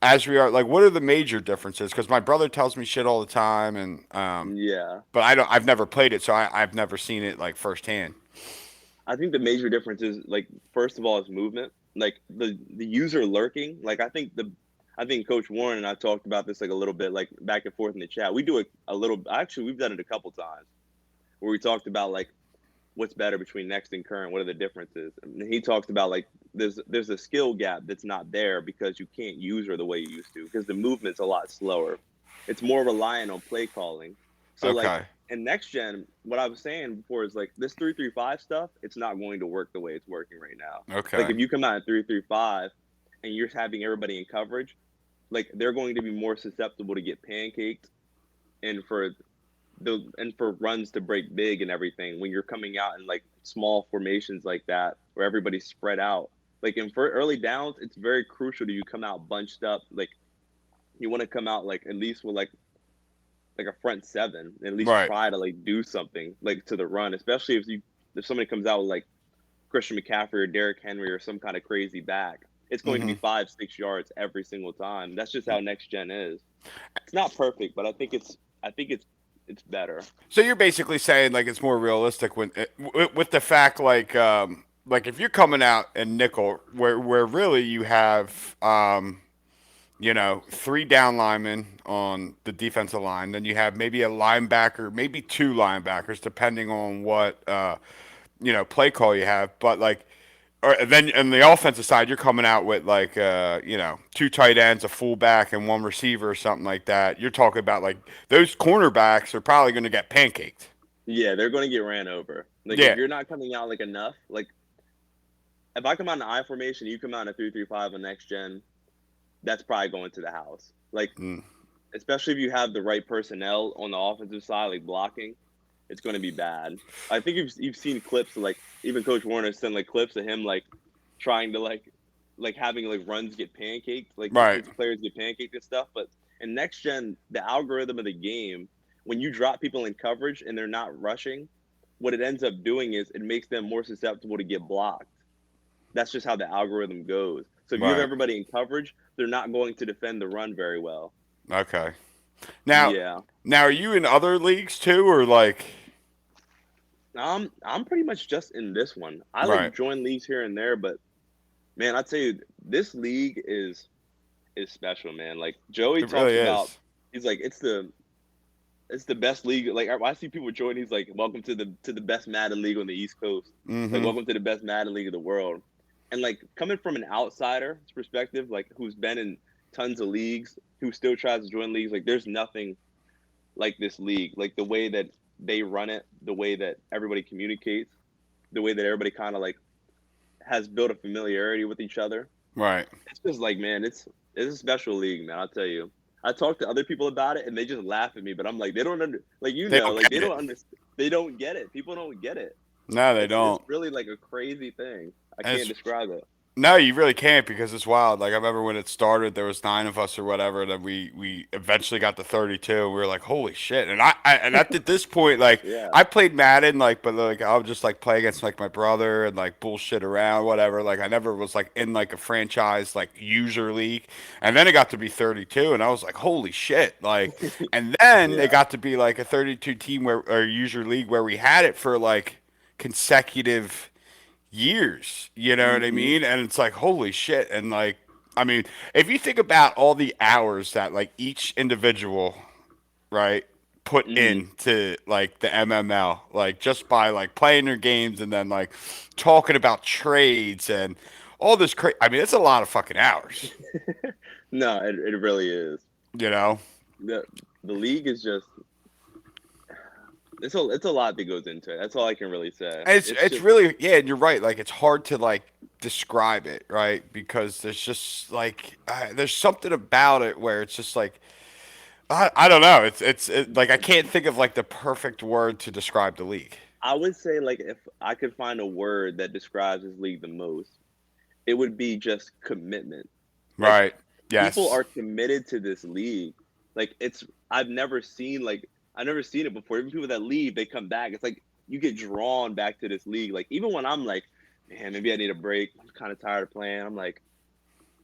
as we are, like, what are the major differences? Because my brother tells me shit all the time, and yeah. but I don't. I've never played it, so I've never seen it like firsthand. I think the major difference is like first of all is movement. Like the user lurking. Like I think Coach Warren and I talked about this like a little bit, like back and forth in the chat. We do it a little. Actually, we've done it a couple times where we talked about like what's better between next and current. What are the differences? And he talks about like there's a skill gap that's not there because you can't use her the way you used to because the movement's a lot slower. It's more reliant on play calling. So like Okay. in next gen, what I was saying before is like this 3-3-5 stuff. It's not going to work the way it's working right now. Like Okay. if you come out in 3-3-5 and you're having everybody in coverage, like they're going to be more susceptible to get pancaked and for runs to break big and everything when you're coming out in like small formations like that where everybody's spread out. Like in for early downs, it's very crucial to you come out bunched up. Like you want to come out like at least with like a front seven, and at least Right. try to like do something like to the run, especially if somebody comes out with like Christian McCaffrey or Derrick Henry or some kind of crazy back. It's going to be Hmm. 5-6 yards every single time. That's just how next gen is. It's not perfect, but I think it's better. So you're basically saying like it's more realistic when with the fact like if you're coming out in nickel where really you have three down linemen on the defensive line, then you have maybe a linebacker, maybe two linebackers depending on what play call you have, but like and then on the offensive side, you're coming out with like two tight ends, a fullback, and one receiver or something like that. You're talking about like those cornerbacks are probably going to get pancaked. Yeah, they're going to get ran over. Like if Yeah, you're not coming out like enough, like if I come out in an I formation, you come out in a 3-3-5 on next gen, that's probably going to the house. Like mm, especially if you have the right personnel on the offensive side, like blocking, it's going to be bad. I think you've seen clips of, like even Coach Warner sent like clips of him like trying to like having like runs get pancaked, like right, his players get pancaked and stuff. But in next gen, the algorithm of the game, when you drop people in coverage and they're not rushing, what it ends up doing is it makes them more susceptible to get blocked. That's just how the algorithm goes. So if you have right. everybody in coverage, they're not going to defend the run very well. Okay. Now, Yeah. now, are you in other leagues too, or like? I'm pretty much just in this one. I Right. like join leagues here and there, but man, I tell you, this league is special, man. Like Joey It really talks about, is. he's like it's the best league. Like I see people join, he's like, welcome to the best Madden league on the East Coast. Like Mm-hmm. welcome to the best Madden league of the world. And like coming from an outsider's perspective, like who's been in tons of leagues, who still tries to join leagues, like there's nothing like this league. Like the way that they run it, the way that everybody communicates, the way that everybody kind of like has built a familiarity with each other. Right. It's just like, man, it's a special league, man. I'll tell you. I talk to other people about it and they just laugh at me, but I'm like, they don't like They don't like they get don't it. understand. They don't get it. People don't get it. No, they It's don't. really like a crazy thing. I And can't it's describe it. No, you really can't because it's wild. Like I remember when it started, there was 9 of us or whatever, and then we eventually got to 32. We were like, holy shit! And at this point, like Yeah. I played Madden, like, but like I would just like play against like my brother and like bullshit around, whatever. Like I never was like in like a franchise like user league, and then it got to be 32, and I was like, holy shit! Like, and then it Yeah. got to be like a 32 team where or user league where we had it for like consecutive years. You know what I Hmm. mean? And it's like, holy shit. And like, I mean, if you think about all the hours that like each individual, right, put Hmm. into like the MML, like just by like playing their games and then like talking about trades and all this I mean, it's a lot of fucking hours, No, it really is. you know? The the league is just it's a lot that goes into it. That's all I can really say. And It's it's just really yeah, and you're right. Like it's hard to like describe it, right? Because there's just like there's something about it where it's just like I don't know. Like I can't think of like the perfect word to describe the league. I would say like if I could find a word that describes this league the most, it would be just commitment. Like Right. people Yes. are committed to this league. Like it's I've never seen it before. Even people that leave, they come back. It's like you get drawn back to this league. Like even when I'm like, man, maybe I need a break. I'm kind of tired of playing. I'm like,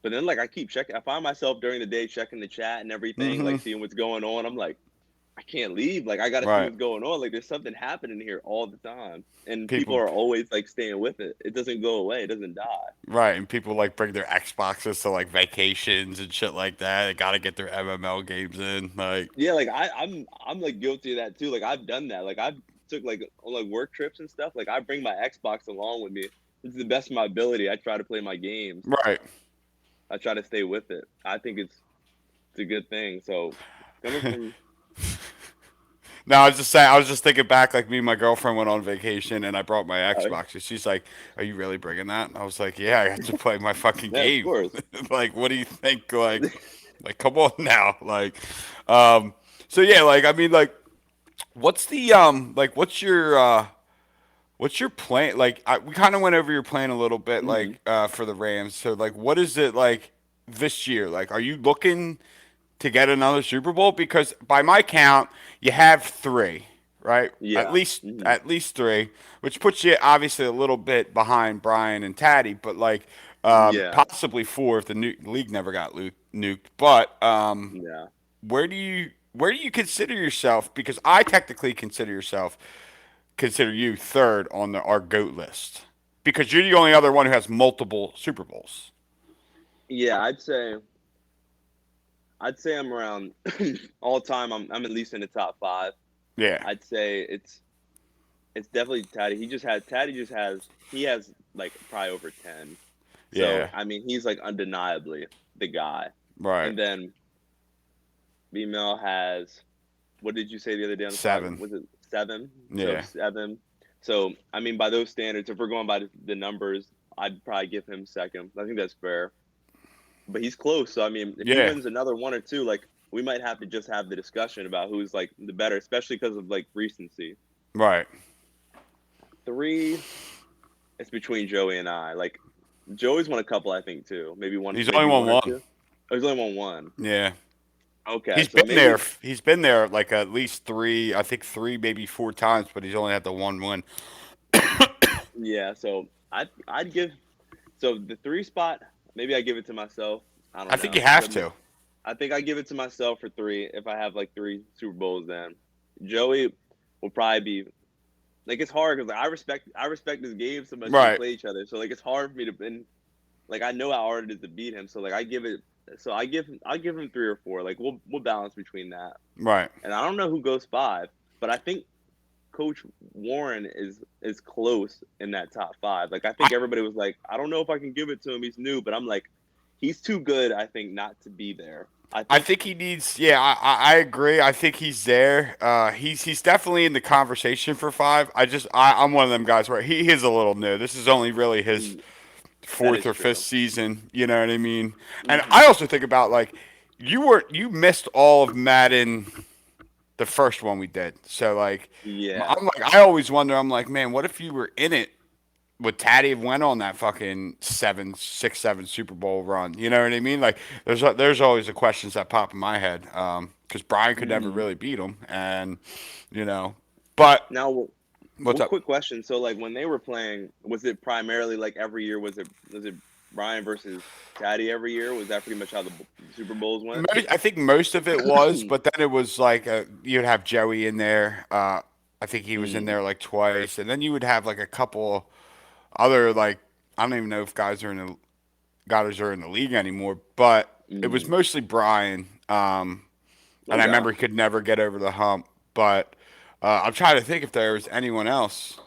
but then like I keep checking. I find myself during the day checking the chat and everything, Mm-hmm. like seeing what's going on. I'm like, I can't leave. Like I got to see Right. what's going on. Like there's something happening here all the time, and people People. are always like staying with it. It doesn't go away. It doesn't die. Right, and people like bring their Xboxes to like vacations and shit like that. They got to get their MML games in. Like, Yeah, like I'm like guilty of that too. Like I've done that. Like I've took like on like work trips and stuff. Like I bring my Xbox along with me. It's the best of my ability. I try to play my games. right. I try to stay with it. I think it's a good thing. So coming from No, I was just saying. I was just thinking back. Like me and my girlfriend went on vacation, and I brought my uh, Xbox. And she's like, "Are you really bringing that?" And I was like, "Yeah, I have to play my fucking yeah, of game." course. Like, what do you think? Like, come on now. Um, so yeah, like, I mean, like, what's the like, what's your plan? Like, we kind of went over your plan a little bit, Hmm. like, for the Rams. So, like, what is it like this year? Like, are you looking to get another Super Bowl? Because by my count, you have three, right? At Yeah. least Hmm. at least three, which puts you obviously a little bit behind Brian and Taddy, but like Yeah. possibly four if the league never got nuked. But Yeah. where do you consider yourself? Because I technically consider you third on our goat list because you're the only other one who has multiple Super Bowls. Yeah. I'd say I'm around all time. I'm at least in the top five. Yeah. I'd say it's definitely Taddy. Taddy just has he has like probably over 10. So Yeah. I mean, he's like undeniably the guy. Right. And then B-Mel has, what did you say the other day on the pod? 7. Was it 7? So Yeah. 7. So I mean, by those standards, if we're going by the numbers, I'd probably give him second. I think that's fair. But he's close. So I mean, if he Yeah. wins another one or two, like we might have to just have the discussion about who's like the better, especially because of like recency. Right. 3, it's between Joey and I. Like Joey's won a couple, I think, too. He's only Maybe won one or one. two. Oh, he's only won one. Yeah. Okay, He's so been there. maybe He's been there like at least 3, I think 3, maybe 4 times, but he's only had the one win. yeah. So I'd give so the 3 spot. Maybe I give it to myself. I I don't think you know. have to. I think I give it to myself for 3 if I have like 3 Super Bowls. Then Joey will probably be like it's hard because like, I respect this game so much. We Right. play each other, so like it's hard for me to and like I know how hard it is to beat him. So like I give it. So I give him 3 or 4. Like we'll balance between that. Right. And I don't know who goes 5, but I think Coach Warren is close in that top 5. Like I I, think everybody was like, I don't know if I can give it to him. He's new, but I'm like, he's too good. I think not to be there. I I think. think he needs. Yeah, I agree. I think he's there. He's definitely in the conversation for 5. I'm one of them guys where he is a little new. This is only really his That fourth is or fifth true. season. You know what I mean? And Hmm. I also think about like you missed all of Madden, the first one we did. So like Yeah. I'm like I always wonder. I'm like, man, what if you were in it? Would Taddy have went on that fucking 7 6 7 Super Bowl run? You know what I mean? Like there's always the questions that pop in my head because Brian could never Hmm. really beat him, and you know, but Now, what's one up? quick question. So, like, when they were playing, was it primarily like every year? Was it Brian versus Taddy every year? Was that pretty much how the Super Bowls went? I think most of it was, but then it was like you'd have Joey in there. I think he was in Mm, there like twice, and then you would have like a couple other like I don't even know if guys are in the league anymore, but it was mm. mostly Brian. And I Okay. remember he could never get over the hump. But I'm trying to think if there was anyone else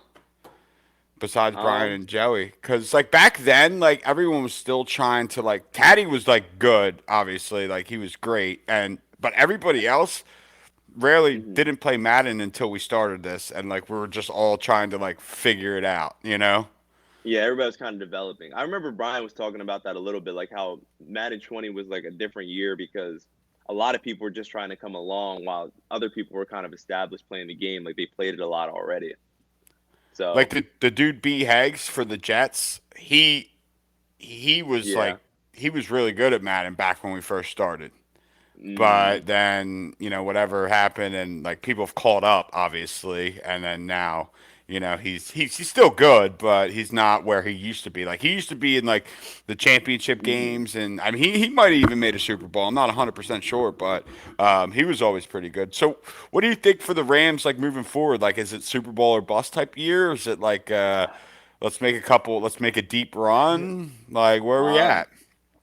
besides Brian Um. and Joey, because like back then, like everyone was still trying to like Taddy was like good, obviously, like he was great, and but everybody else rarely Mhm. didn't play Madden until we started this, and like we were just all trying to like figure it out, you know? Yeah, everybody was kind of developing. I remember Brian was talking about that a little bit, like how Madden 20 was like a different year because a lot of people were just trying to come along while other people were kind of established playing the game. Like they played it a lot already. Like So the dude B Hags for the Jets, he was yeah. like he was really good at Madden back when we first started. Hmm. But then, whatever happened and like people have caught up obviously and then now, he's still good, but he's not where he used to be. Like he used to be in like the championship Hmm. games and I mean he might have even made a Super Bowl. I'm not 100% sure, but he was always pretty good. So, what do you think for the Rams like moving forward? Like is it Super Bowl or bust type year? Or is it like let's make a deep run? Like where are we Um, at?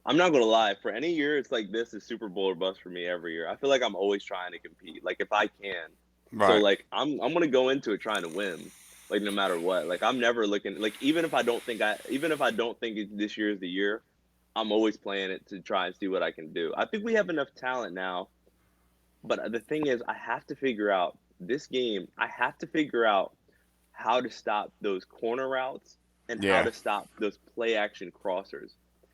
I'm not gonna lie. For any year, it's like this is Super Bowl or bust for me every year. I feel like I'm always trying to compete, like if I can. So Right. like I'm gonna go into it trying to win, like no matter what. Like I'm never looking like even if I don't think this year is the year, I'm always playing it to try and see what I can do. I think we have enough talent now, but the thing is, I have to figure out this game. I have to figure out how to stop those corner routes and how Yeah. to stop those play action crossers.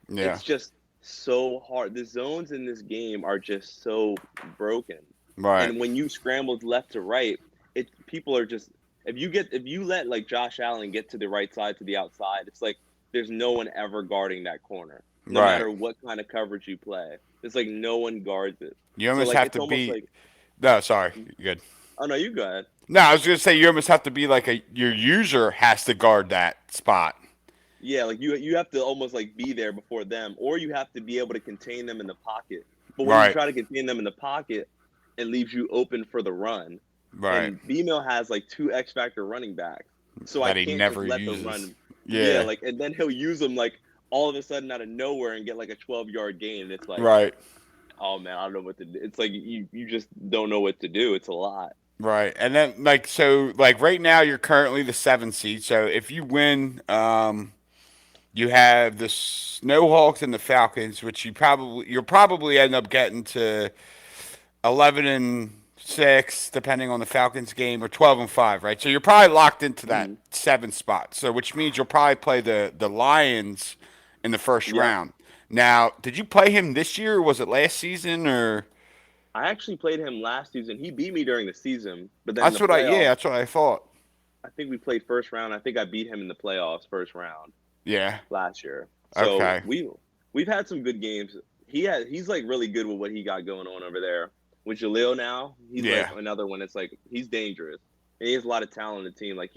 Yeah. It's just so hard. The zones in this game are just so broken. Right. And when you scramble left to right, it people are just if you let like Josh Allen get to the right side to the outside, it's like there's no one ever guarding that corner. No Right. matter what kind of coverage you play. It's like no one guards it. You So almost like have it's to almost be. like No, sorry. You're good. oh no, you go ahead. No, I was gonna say you almost have to be like your user has to guard that spot. Yeah, like you have to almost like be there before them, or you have to be able to contain them in the pocket. But when you Right. try to contain them in the pocket, it leaves you open for the run. Right. And BMO has like 2 X factor running backs, so I That he can't just never let the uses. run. Yeah, Yeah. like and then he'll use them like all of a sudden out of nowhere and get like a 12-yard gain, and it's like, Right. oh man, I don't know what to do. It's like you just don't know what to do. It's a lot. Right. And then like so like right now you're currently the 7th seed. So if you win, You have the Snowhawks and the Falcons, which you'll probably end up getting to 11-6, depending on the Falcons game, or 12-5, right? So you're probably locked into that Mhm. 7th spot. So which means you'll probably play the Lions in the first Yep. round. Now, did you play him this year, or was it last season, or I actually played him last season. He beat me during the season, but then in the yeah, playoffs, that's what I thought. I think we played first round. I think I beat him in the playoffs first round Yeah. last year. So Okay. we've had some good games. He's like really good with what he got going on over there. With Jaleel now, he's like Yeah. another one. It's like he's dangerous. And he has a lot of talent in the team. Like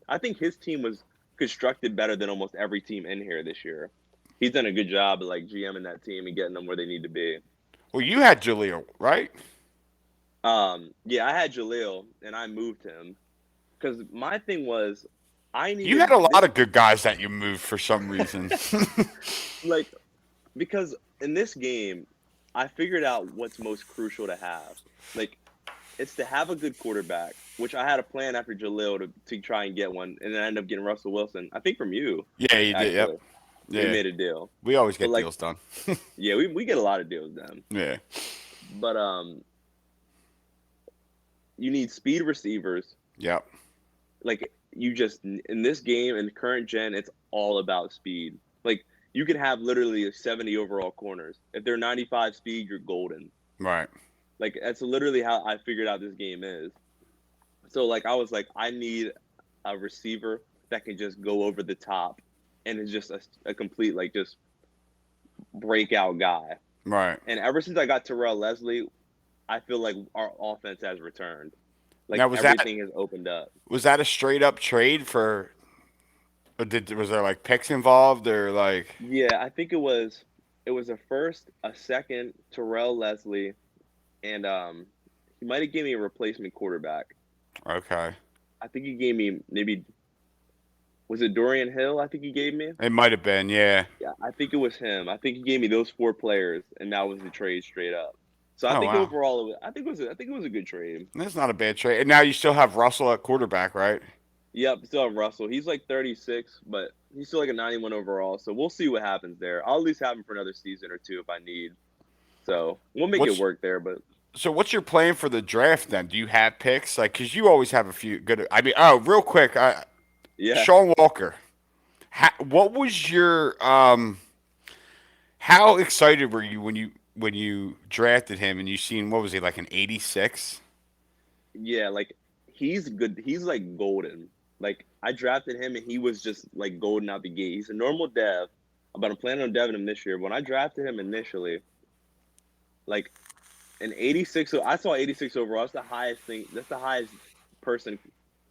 I think his team was constructed better than almost every team in here this year. He's done a good job of like GMing that team and getting them where they need to be. Well, you had Jaleel, right? Yeah, I had Jaleel and I moved him because my thing was I You had a needed lot this of good guys that you moved for some reason. like because in this game I figured out what's most crucial to have. Like it's to have a good quarterback, which I had a plan after Jaleel to try and get one, and then I ended up getting Russell Wilson. I think from you Yeah, you did. Yep. actually. We Yeah. made a deal, We always but get like deals done. yeah, we get a lot of deals done. Yeah. But you need speed receivers. Yep. Like you just in this game in current gen, it's all about speed. Like you can have literally 70 overall corners. If they're 95 speed, you're golden. Right. Like that's literally how I figured out this game is. So like I was like, I need a receiver that can just go over the top and is just a complete like just breakout guy. Right. And ever since I got Terrell Leslie, I feel like our offense has returned. Like Now everything has opened up. was that a straight up trade for? Or was there like picks involved or like? Yeah, I think it was a first, a second, Terrell Leslie, and he might have gave me a replacement quarterback. Okay. I think he gave me maybe was it Dorian Hill? I think he gave me. It might have been. Yeah. Yeah, I think it was him. I think he gave me those four players, and that was the trade straight up. So I Oh think wow. overall, I think it was a good trade. That's not a bad trade. And now you still have Russell at quarterback, right? Yep, still have Russell. He's like 36, but he's still like a 91 overall. So we'll see what happens there. I'll at least have him for another season or two if I need. So we'll make it What's work there. But what's your plan for the draft then? Do you have picks? Like, cause you always have a few good. I mean, oh, real quick, yeah, Sean Walker. What was your How excited were you when you drafted him and you seen what was he like an 86? yeah, like he's good. He's like golden. Like I drafted him and he was just like golden out the gate. He's a normal dev, but I'm planning on deving him this year. When I drafted him initially, like an 86. So I saw 86 overall. That's the highest thing. That's the highest person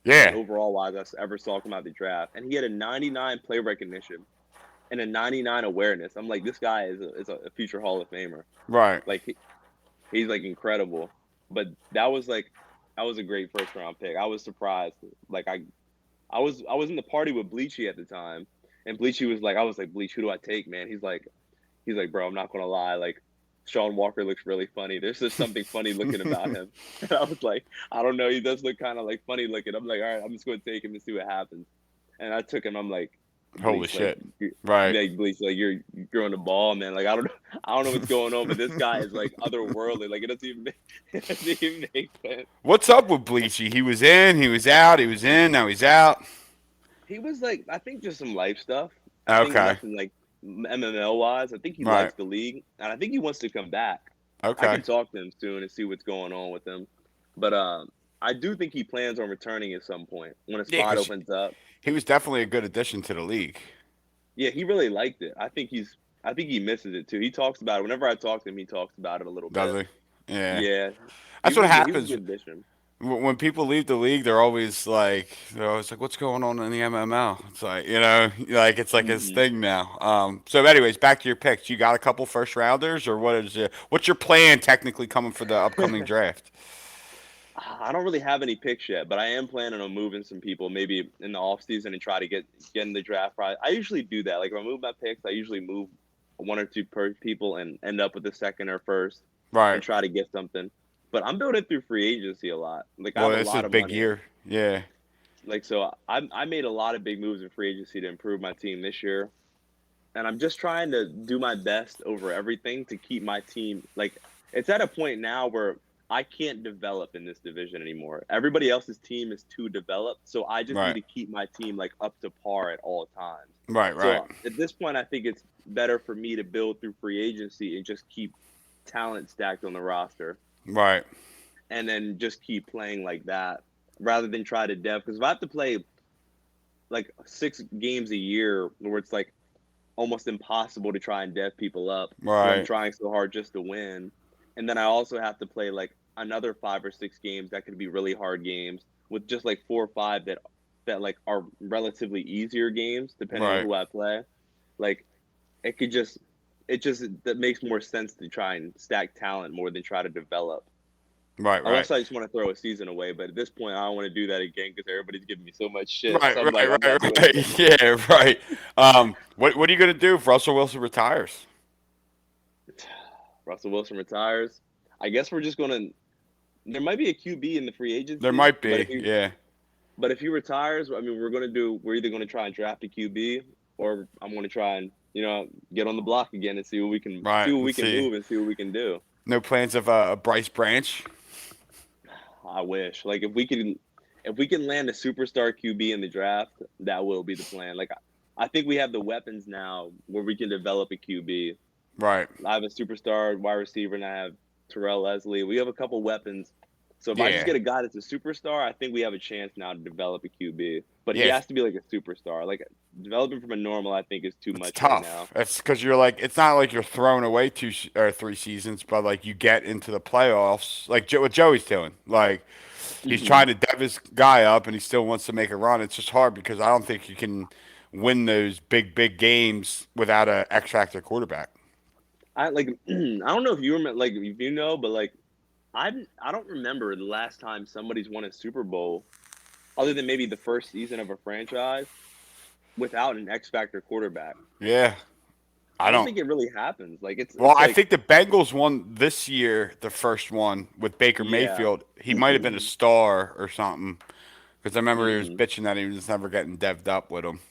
like Yeah. overall wise I ever saw come out the draft. And he had a 99 play recognition and a 99 awareness. I'm like, this guy is a future Hall of Famer. Right. Like he's like incredible. But that was a great first round pick. I was surprised. Like I was in the party with Bleachy at the time, and Bleachy was like, I was like, Bleach, who do I take, man? He's like, bro, I'm not gonna lie, like Sean Walker looks really funny. There's just something funny looking about him. And I was like, I don't know, he does look kind of like funny looking. I'm like, all right, I'm just gonna take him and see what happens. And I took him. I'm like, Holy Bleach, like, shit. Right. like Bleach, like you're throwing the ball, man. Like I don't know what's going on, but this guy is like otherworldly. Like it doesn't even it doesn't even make sense. What's up with Bleachy? He was in, he was out, he was in, now he's out. He was like, I think just some life stuff. I think Okay. nothing like MML wise. I think he Right. likes the league, and I think he wants to come back. I Okay. can talk to him soon and see what's going on with him. But I do think he plans on returning at some point when a Yeah, spot because opens up. he was definitely a good addition to the league. Yeah, he really liked it. I think he misses it too. He talks about it whenever I talk to him. He talks about it a little Does bit. he? Yeah. Yeah, That's what he was a happens good addition. when people leave the league. They're always like, "What's going on in the MML?" It's like like it's like his Hmm. thing now. So, anyways, back to your picks. You got a couple first rounders, or what's your plan technically coming for the upcoming draft? I don't really have any picks yet, but I am planning on moving some people maybe in the off season and try to get in the draft. I usually do that. Like if I move my picks, I usually move one or two per people and end up with the second or first and Right. try to get something. But I'm building through free agency a lot. Like I Well, have a this is a lot of big money. year. Yeah. Like so, I made a lot of big moves in free agency to improve my team this year. and I'm just trying to do my best over everything to keep my team like it's at a point now where I can't develop in this division anymore. Everybody else's team is too developed, so I just need Right. to keep my team like up to par at all times. Right. Right. So at this point, I think it's better for me to build through free agency and just keep talent stacked on the roster, Right. and then just keep playing like that rather than try to dev. Because if I have to play like 6 games a year, where it's like almost impossible to try and dev people up because I'm Right. trying so hard just to win. And then I also have to play like another 5 or 6 games that could be really hard games with just like 4 or 5 that like are relatively easier games depending on Right. who I play. Like it could just it just that makes more sense to try and stack talent more than try to develop. Right. Right. Unless I just want to throw a season away, but at this point I don't want to do that again because everybody's giving me so much shit. Right. So I'm like, Right. I'm Right. not doing it Right. again. Yeah. Right. What are you gonna do if Russell Wilson retires? Russell Wilson retires. I guess we're just gonna. There might be a QB in the free There agency, might be. Yeah. but if he retires, I mean, we're gonna do. We're either gonna try and draft a QB, or I'm gonna try and get on the block again and see Right. what we Let's can see. move and see what we can do. No plans of a Bryce Branch. I wish, like, if we can land a superstar QB in the draft, that will be the plan. Like, I think we have the weapons now where we can develop a QB. Right. I have a superstar wide receiver, and I have Terrell Leslie. We have a couple weapons. So if I just Yeah. get a guy that's a superstar, I think we have a chance now to develop a QB. But he Yes. has to be like a superstar. Like developing from a normal, I think is too It's much right now. tough. It's because you're like, it's not like you're throwing away 2 or 3 seasons, but like you get into the playoffs, like what Joey's doing. Like he's Hmm. trying to dev his guy up, and he still wants to make a run. It's just hard because I don't think you can win those big games without a X factor quarterback. I like I don't know if you remember, like if you know, but like I don't remember the last time somebody's won a Super Bowl other than maybe the first season of a franchise without an X factor quarterback. Yeah, I I don't don't. think it really happens. Like Well, it's I like think the Bengals won this year, the first one with Baker yeah. Mayfield. He might have been a star or something because I remember he was Hmm. bitching that he was never getting devved up with him.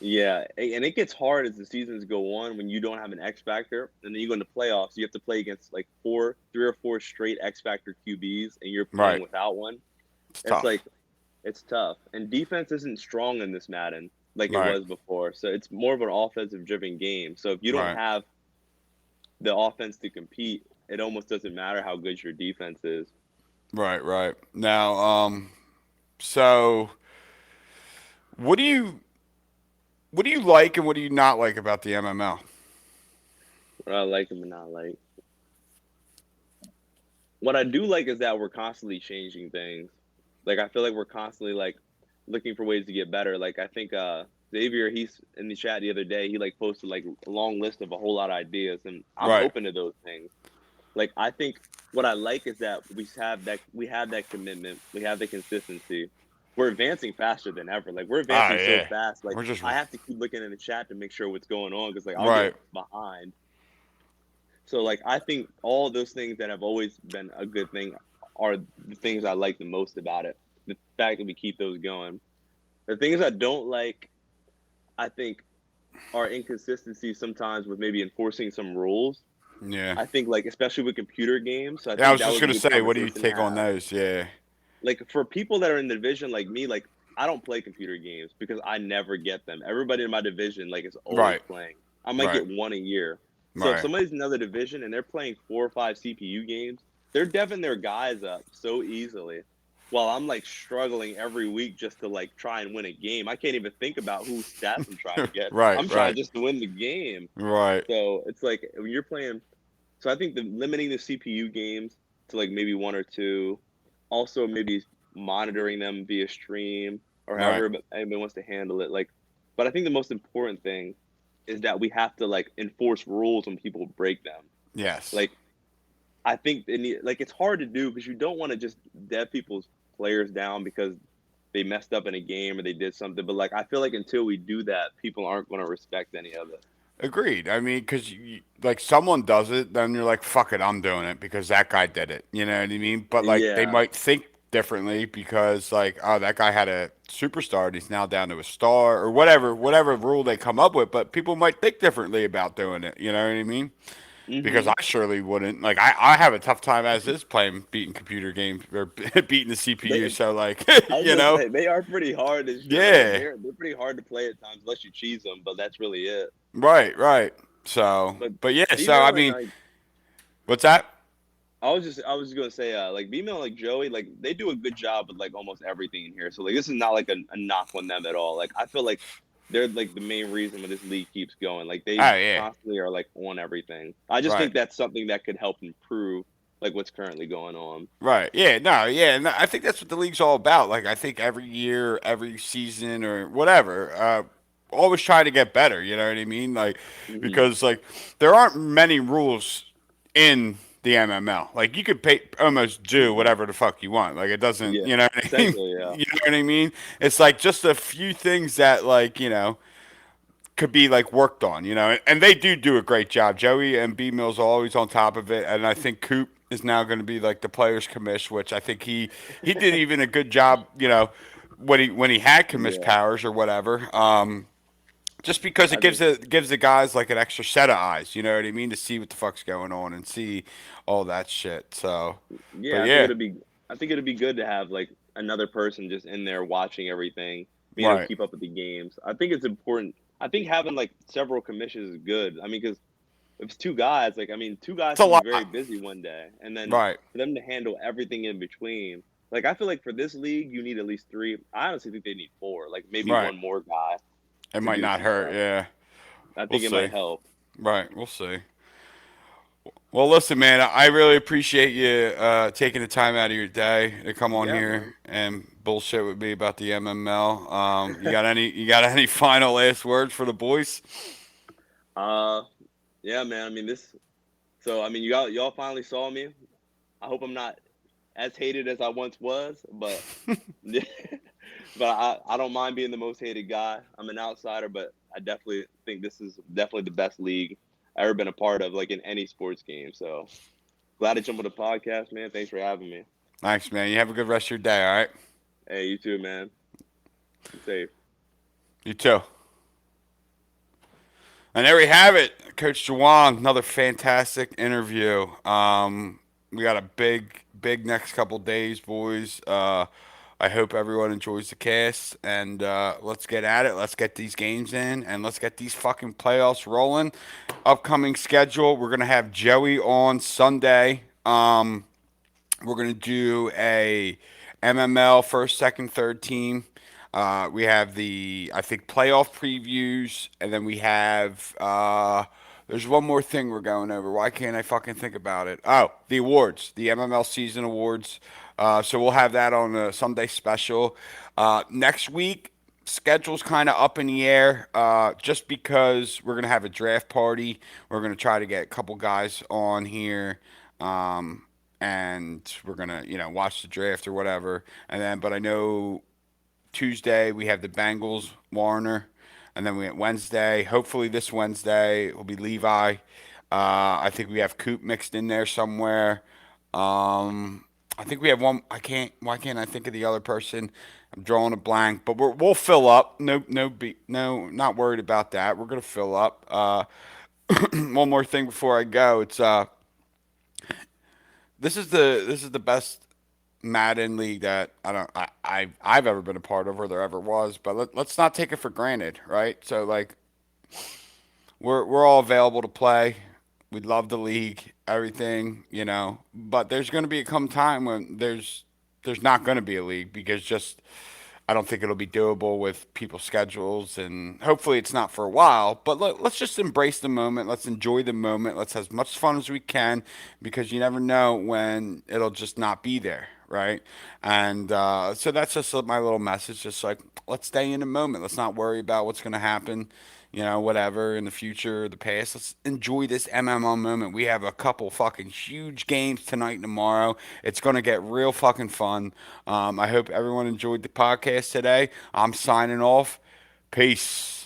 Yeah, and it gets hard as the seasons go on when you don't have an X factor, and then you go into playoffs. You have to play against like 3 or 4 straight X factor QBs, and you're playing Right. without one. It's It's tough. like it's tough, and defense isn't strong in this Madden like it Right. was before. So it's more of an offensive driven game. So if you don't Right. have the offense to compete, it almost doesn't matter how good your defense is. Right. Right. Now, so what do you what do you like and what do you not like about the MML? What I like and not like. What I do like is that we're constantly changing things. Like I feel like we're constantly like looking for ways to get better. Like I think Xavier, he's in the chat the other day. He like posted like a long list of a whole lot of ideas, and I'm Right. open to those things. Like I think what I like is that we have that commitment, we have the consistency. We're advancing faster than ever. Like we're Ah, advancing so yeah. fast. Like We're just I have to keep looking in the chat to make sure what's going on because like I'll get right. behind. So like I think all those things that have always been a good thing are the things I like the most about it. The fact that we keep those going. The things I don't like, I think, are inconsistencies sometimes with maybe enforcing some rules. Yeah. I think like especially with computer games, so I Yeah. I think was that just was a gonna good say, what do you conversation to take on have. those? Yeah. Like for people that are in the division like me, like I don't play computer games because I never get them. Everybody in my division like is always Right. playing. I might Right. get one a year. So if Right. somebody's in another division and they're playing 4 or 5 CPU games, they're deving their guys up so easily. While I'm like struggling every week just to like try and win a game. I can't even think about whose stats I'm trying to get. Right. I'm trying Right. just to win the game. Right. So it's like when you're playing. So I think the limiting the CPU games to like maybe 1 or 2, also maybe monitoring them via stream or Right. however anybody wants to handle it. Like, but I think the most important thing is that we have to like enforce rules when people break them. Yes. Like, I think like it's hard to do because you don't want to just dev people's players down because they messed up in a game or they did something. But like, I feel like until we do that, people aren't going to respect any of it. Agreed. I mean, because like someone does it, then you're like, "Fuck it, I'm doing it because that guy did it." You know what I mean? But like they Yeah. might think differently because like oh that guy had a superstar and he's now down to a star or whatever rule they come up with, but people might think differently about doing it, you know what I mean? Because I Hmm. surely wouldn't. Like I have a tough time as is playing beating computer games or beating the CPU. They, So like I was you gonna know, say they are pretty hard. It's true. Like yeah, they're pretty hard to play at times unless you cheese them. But that's really it. right. So But but yeah, so I female and mean, like what's that? I was just gonna say like female and like Joey like they do a good job with like almost everything in here. So like this is not like a knock on them at all. Like I feel like they're like the main reason why this league keeps going. Like they Oh yeah, constantly are like on everything. I just right. think that's something that could help improve like what's currently going on. Right. Yeah. No. Yeah. And I think that's what the league's all about. Like, I think every year, every season, or whatever, always try to get better. You know what I mean? Like, Hmm. because like there aren't many rules in the MML. Like, you could pay almost do whatever the fuck you want. Like, it doesn't. Yeah, You know what I mean? essentially, yeah. You know what I mean? It's like just a few things that like could be like worked on, and they do a great job. Joey and B Mills are always on top of it, and I think Coop is now going to be like the players commish, which I think he did even a good job, when he had commish Yeah, powers or whatever. Just because it I think gives the guys like an extra set of eyes, you know what I mean, to see what the fuck's going on and see all that shit. So, but yeah, yeah, I think it'd be good to have like another person just in there watching everything, being able to right, keep up with the games. I think it's important. I think having like several commissions is good. I mean, because if it's two guys, like I mean, two guys it's a can be lot, very busy one day, and then right, for them to handle everything in between. Like I feel like for this league, you need at least three. I honestly think they need four, like maybe right. one more guy It to might do not some hurt. stuff. Yeah, I we'll think it might see. help. Right, we'll see. Well, listen, man, I really appreciate you taking the time out of your day to come on Yeah, here man. and bullshit with me about the MML. You got any final last words for the boys? uh, yeah, man. I mean this. So I mean, y'all finally saw me. I hope I'm not as hated as I once was, but but I don't mind being the most hated guy. I'm an outsider, but I definitely think this is definitely the best league I ever been a part of, like in any sports game. So glad to jump on the podcast, man. Thanks for having me. Thanks, man. You have a good rest of your day. All right. Hey, you too, man. Be safe. You too. And there we have it, Coach Juwan. Another fantastic interview. We got a big next couple days, boys. I hope everyone enjoys the cast, and let's get at it. Let's get these games in, and let's get these fucking playoffs rolling. Upcoming schedule: we're gonna have Joey on Sunday. We're gonna do a MML first, second, third team. We have the I think playoff previews, and then we have there's one more thing we're going over. Why can't I fucking think about it? Oh, the awards, the MML season awards. So we'll have that on a Sunday special. Next week, schedule's kind of up in the air just because we're going to have a draft party. We're going to try to get a couple guys on here. Um, and we're going to, watch the draft or whatever. But I know Tuesday we have the Bengals, Warner. And then we have Wednesday. Hopefully this Wednesday will be Levi. I think we have Coop mixed in there somewhere. I think we have one. I can't. Why can't I think of the other person? I'm drawing a blank, but we'll fill up. No, not worried about that. We're gonna fill up. One more thing before I go. It's this is the best Madden league that I've ever been a part of or there ever was. But let's not take it for granted, right? So like we're all available to play. We love the league, everything, But there's going to be a come time when there's not going to be a league because just I don't think it'll be doable with people's schedules, and hopefully it's not for a while. But let's just embrace the moment. Let's enjoy the moment. Let's have as much fun as we can because you never know when it'll just not be there, right? And so that's just my little message. Just like let's stay in the moment. Let's not worry about what's going to happen. Whatever in the future, the past. Let's enjoy this MMO moment. We have a couple fucking huge games tonight and tomorrow. It's going to get real fucking fun. I hope everyone enjoyed the podcast today. I'm signing off. Peace.